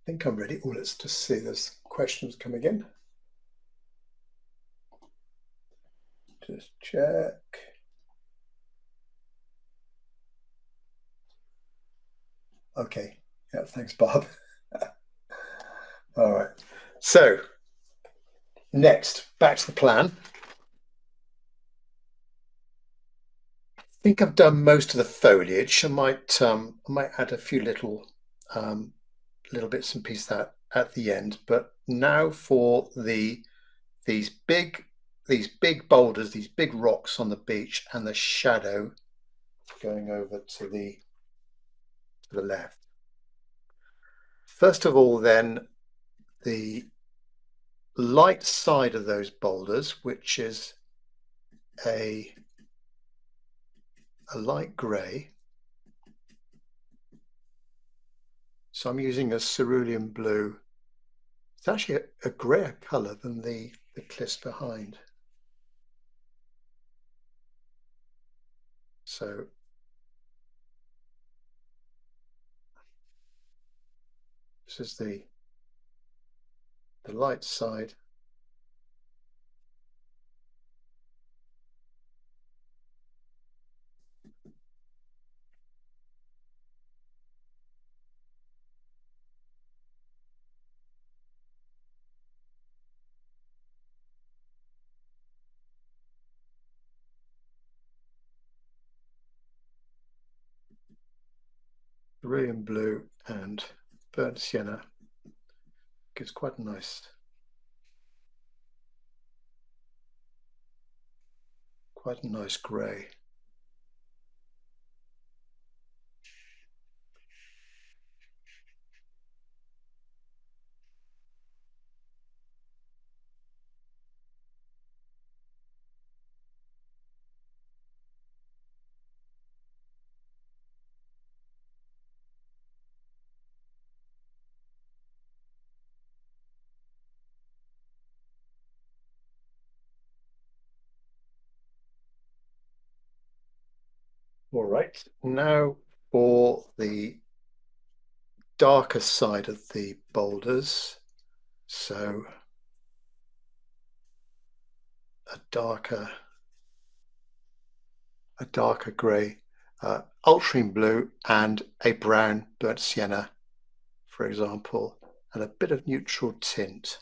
Oh, let's just see. There's questions coming in. Just check. Okay. Yeah, thanks, Bob. All right. So next, back to the plan. I think I've done most of the foliage. I might add a few little bits and pieces at the end. But now for these big boulders, these big rocks on the beach, and the shadow going over to the left. First of all, then, the light side of those boulders, which is a a light grey. So I'm using a cerulean blue. It's actually a greyer colour than the cliffs behind. So this is the light side. Cerulean blue and burnt sienna gives quite a nice grey. All right, now for the darker side of the boulders. So a darker grey, ultramarine blue and a brown burnt sienna, for example, and a bit of neutral tint.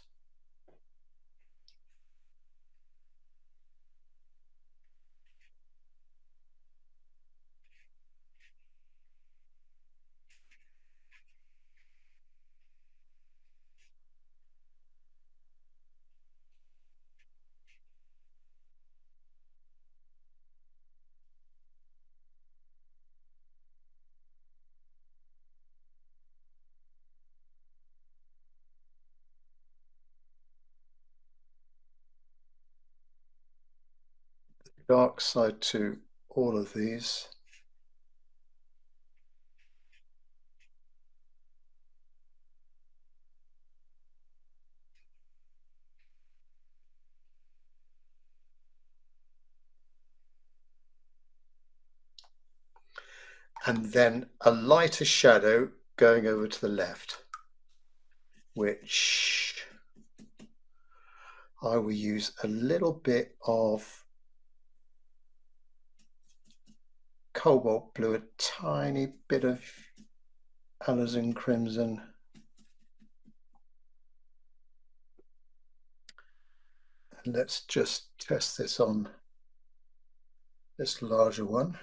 Dark side to all of these. And then a lighter shadow going over to the left, which I will use a little bit of cobalt blue, a tiny bit of alizarin crimson. And let's just test this on this larger one.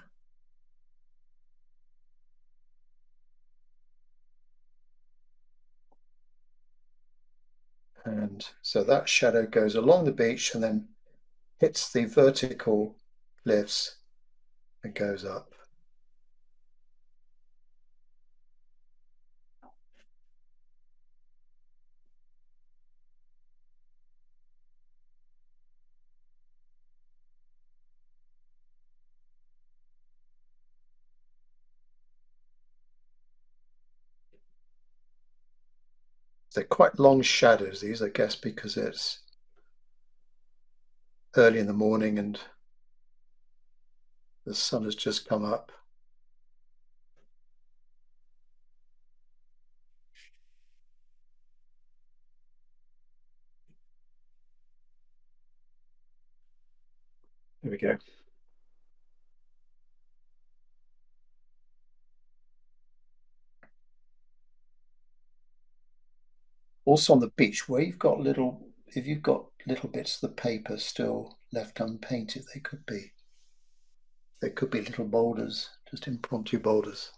And so that shadow goes along the beach and then hits the vertical cliffs and goes up. They're quite long shadows, these, I guess, because it's early in the morning and the sun has just come up. There we go. Also on the beach, where you've got little, if you've got little bits of the paper still left unpainted, they could be little boulders, just impromptu boulders.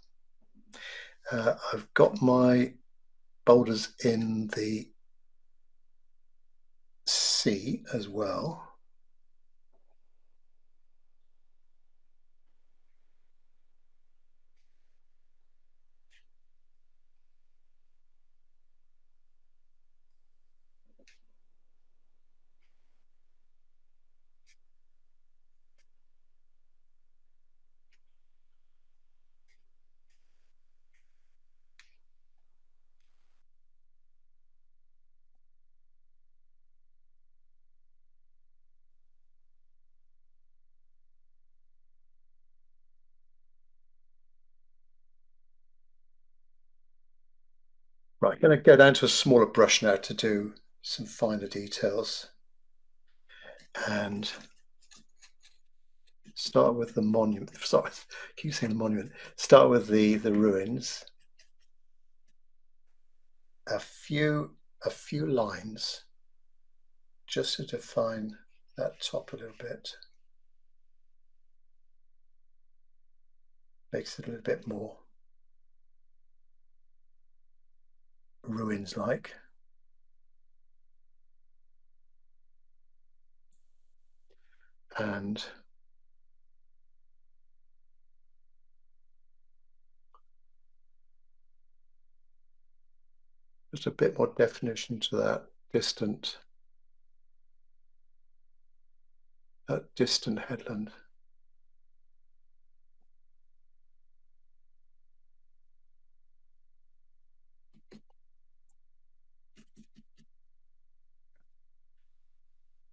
I've got my boulders in the sea as well. Right, I'm going to go down to a smaller brush now to do some finer details and start with the monument. Sorry, I keep saying the monument. Start with the ruins. A few lines just to define that top a little bit. Makes it a little bit more ruins-like. And just a bit more definition to that distant headland.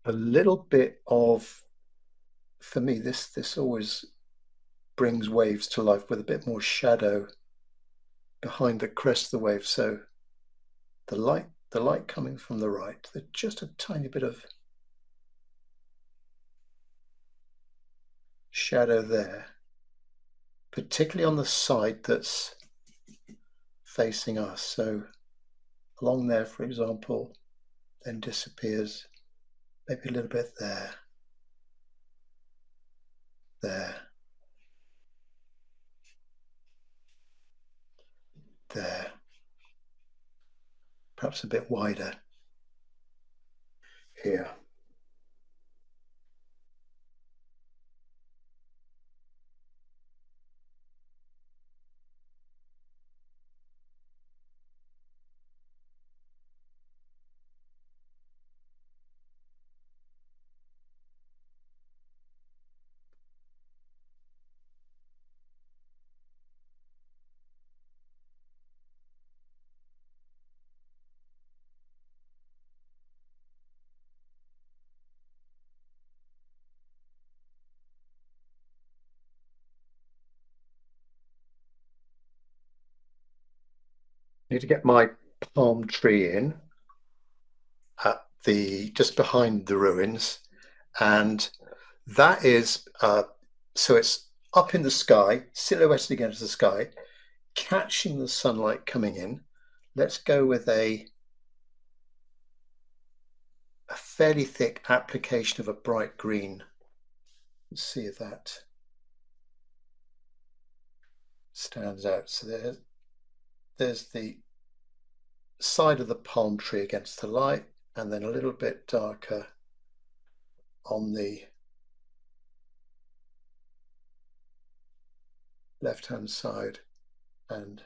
A little bit of, for me, this always brings waves to life with a bit more shadow behind the crest of the wave. So the light coming from the right, there's just a tiny bit of shadow there, particularly on the side that's facing us. So along there, for example, then disappears, maybe a little bit there, there, there, perhaps a bit wider here. Need to get my palm tree in at the just behind the ruins, and that is so it's up in the sky, silhouetted against the sky, catching the sunlight coming in. Let's go with a fairly thick application of a bright green. Let's see if that stands out. So there's the side of the palm tree against the light, and then a little bit darker on the left hand side, and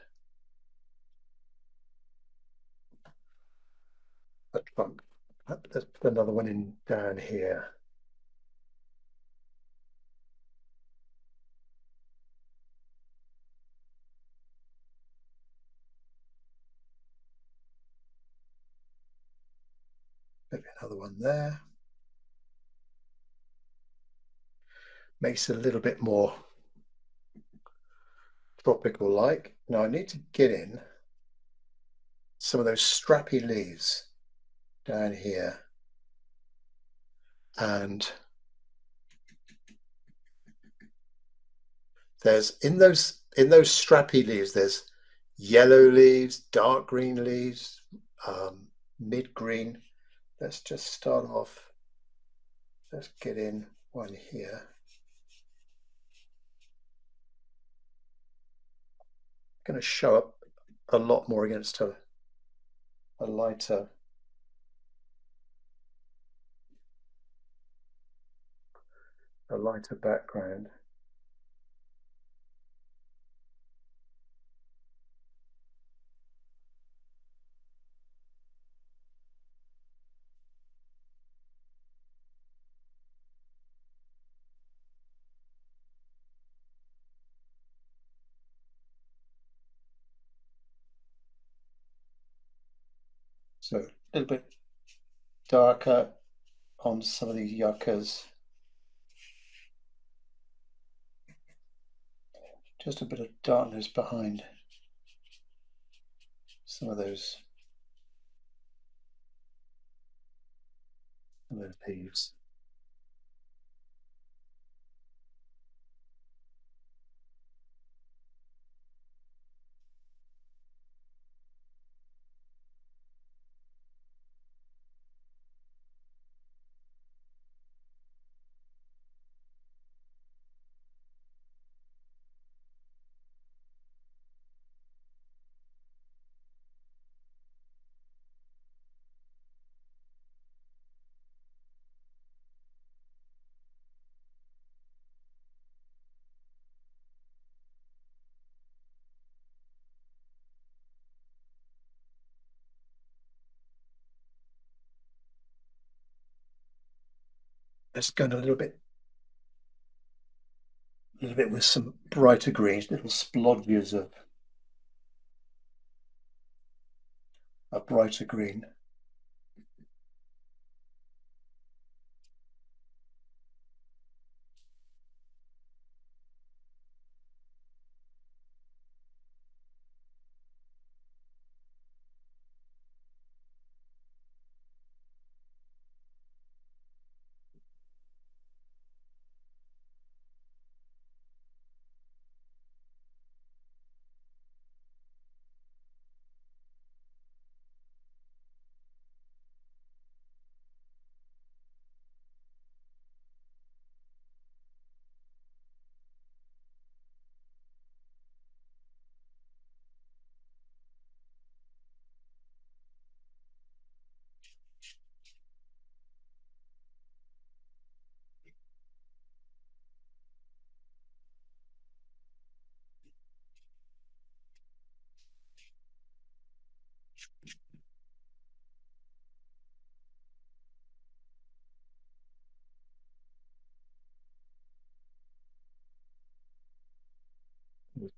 a trunk. Let's put another one in down here. Maybe another one there. Makes it a little bit more tropical like. Now I need to get in some of those strappy leaves down here, and there's in those strappy leaves there's yellow leaves, dark green leaves, mid green. Let's just start off. Let's get in one here. Going to show up a lot more against a lighter background. So a little bit darker on some of these yuccas. Just a bit of darkness behind some of those leaves. Let's go in a little bit with some brighter greens, little splodges of a brighter green.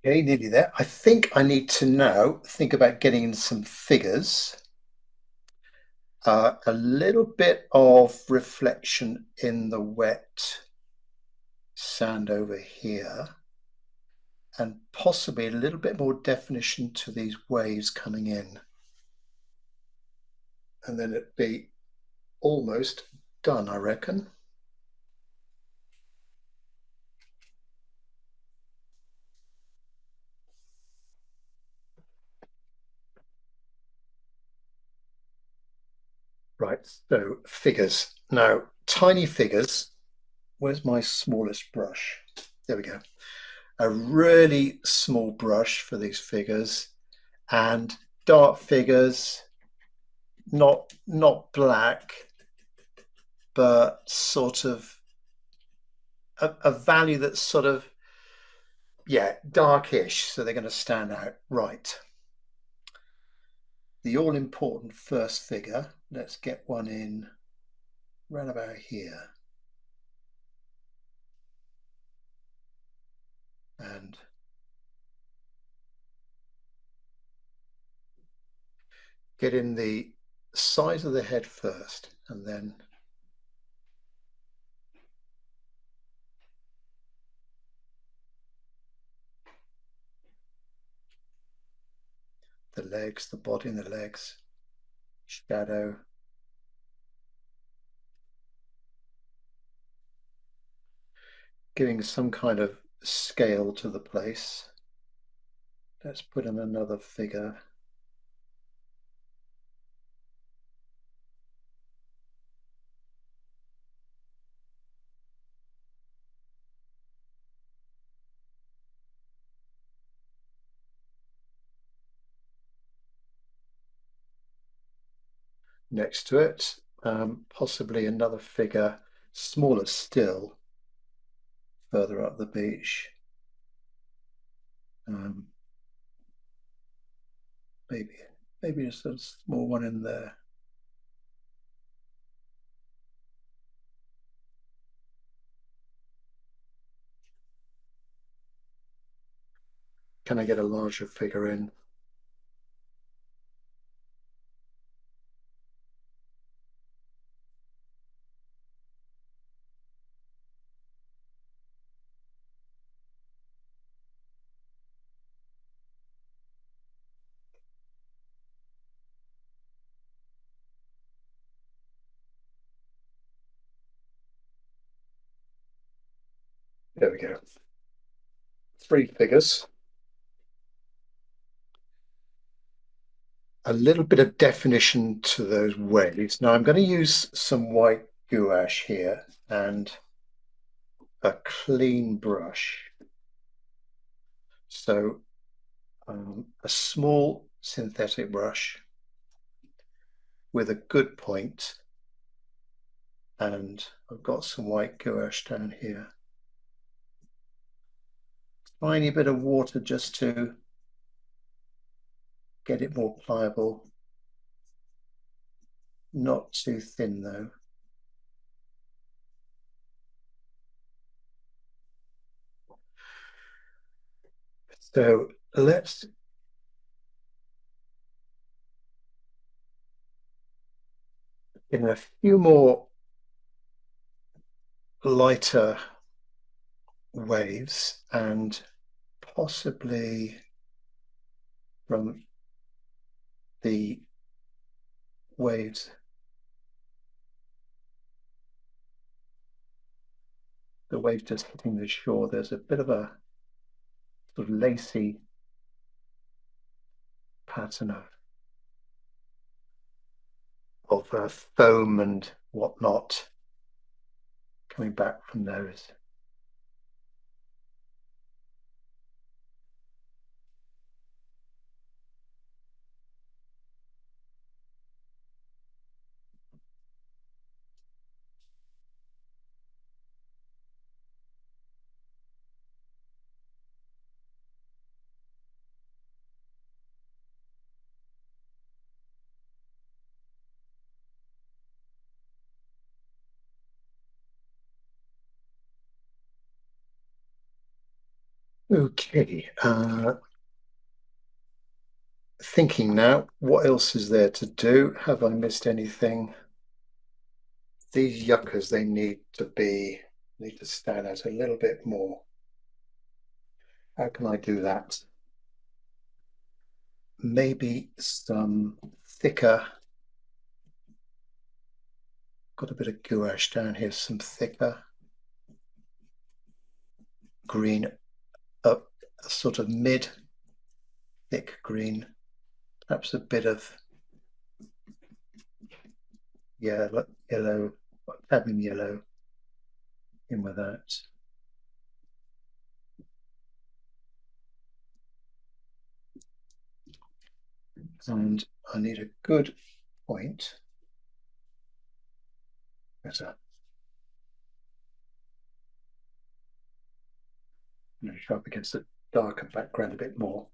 Okay, nearly there. I think I need to now think about getting in some figures. A little bit of reflection in the wet sand over here, and possibly a little bit more definition to these waves coming in. And then it'd be almost done, I reckon. Right, so figures. Now, tiny figures. Where's my smallest brush? There we go. A really small brush for these figures, and dark figures, not black, but sort of a value that's sort of, yeah, darkish, so they're going to stand out. Right. The all important first figure, let's get one in right about here. And get in the size of the head first, and then the legs, the body and the legs, shadow. Giving some kind of scale to the place. Let's put in another figure. Next to it, possibly another figure, smaller still, further up the beach. Um, maybe just a small one in there. Can I get a larger figure in? There we go. Three figures. A little bit of definition to those waves. Now I'm going to use some white gouache here and a clean brush. So a small synthetic brush with a good point, and I've got some white gouache down here. Tiny bit of water just to get it more pliable. Not too thin though. So let's in a few more lighter waves and possibly from the waves just hitting the shore, there's a bit of a sort of lacy pattern of foam and whatnot coming back from those. Okay, thinking now, what else is there to do? Have I missed anything? These yuccas, they need to stand out a little bit more. How can I do that? Maybe some thicker, got a bit of gouache down here, some thicker green, up a sort of mid thick green, perhaps a bit of yellow, cadmium yellow in with that. And I need a good point. Better. Show up against the darker background a bit more.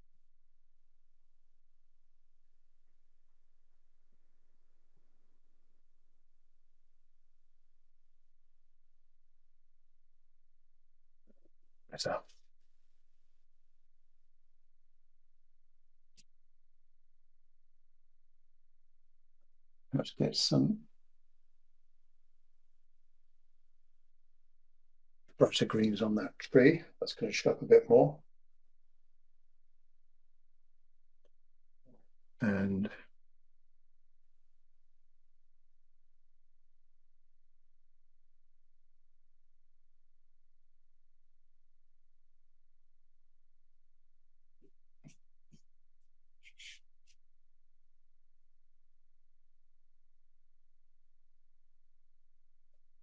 Better. Let's get some brighter greens on that tree. That's going to show up a bit more. And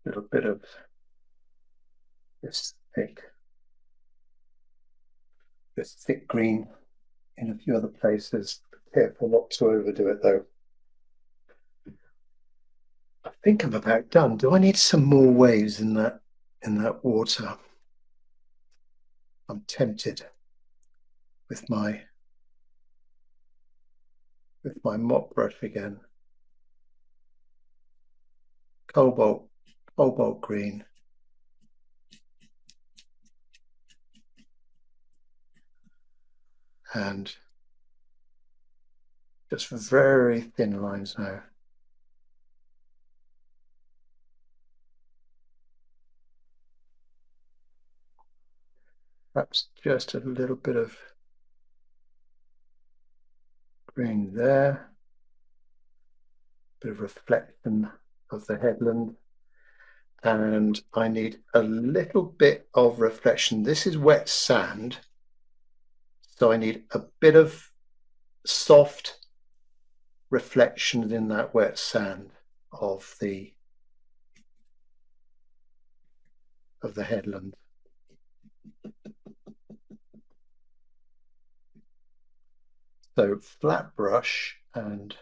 a little bit of this thick green in a few other places. Careful not to overdo it though. I think I'm about done. Do I need some more waves in that water? I'm tempted with my mop brush again. Cobalt green. And just very thin lines now. Perhaps just a little bit of green there. Bit of reflection of the headland. and I need a little bit of reflection. This is wet sand, so I need a bit of soft reflection in that wet sand of the headland. So flat brush and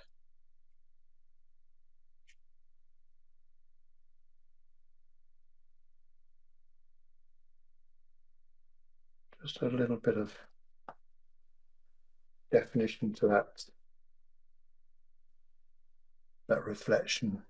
just a little bit of definition to that reflection.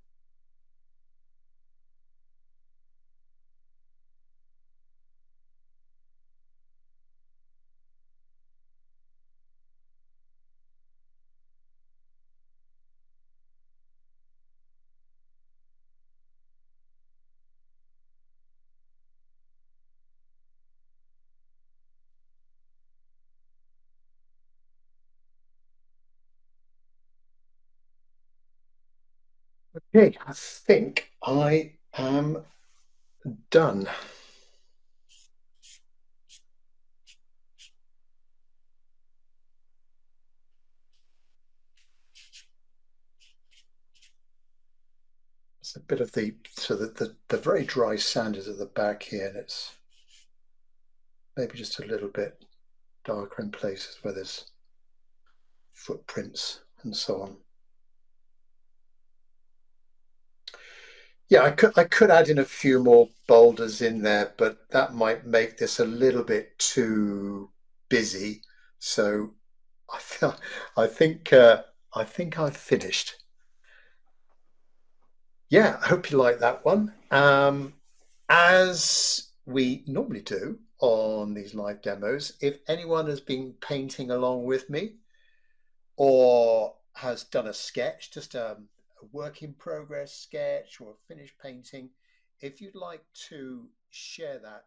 Okay, I think I am done. It's a bit of so that the very dry sand is at the back here, and it's maybe just a little bit darker in places where there's footprints and so on. Yeah, I could add in a few more boulders in there, but that might make this a little bit too busy. So I th I think I've finished. Yeah, I hope you like that one. As we normally do on these live demos, if anyone has been painting along with me or has done a sketch, just a work in progress sketch or a finished painting, if you'd like to share that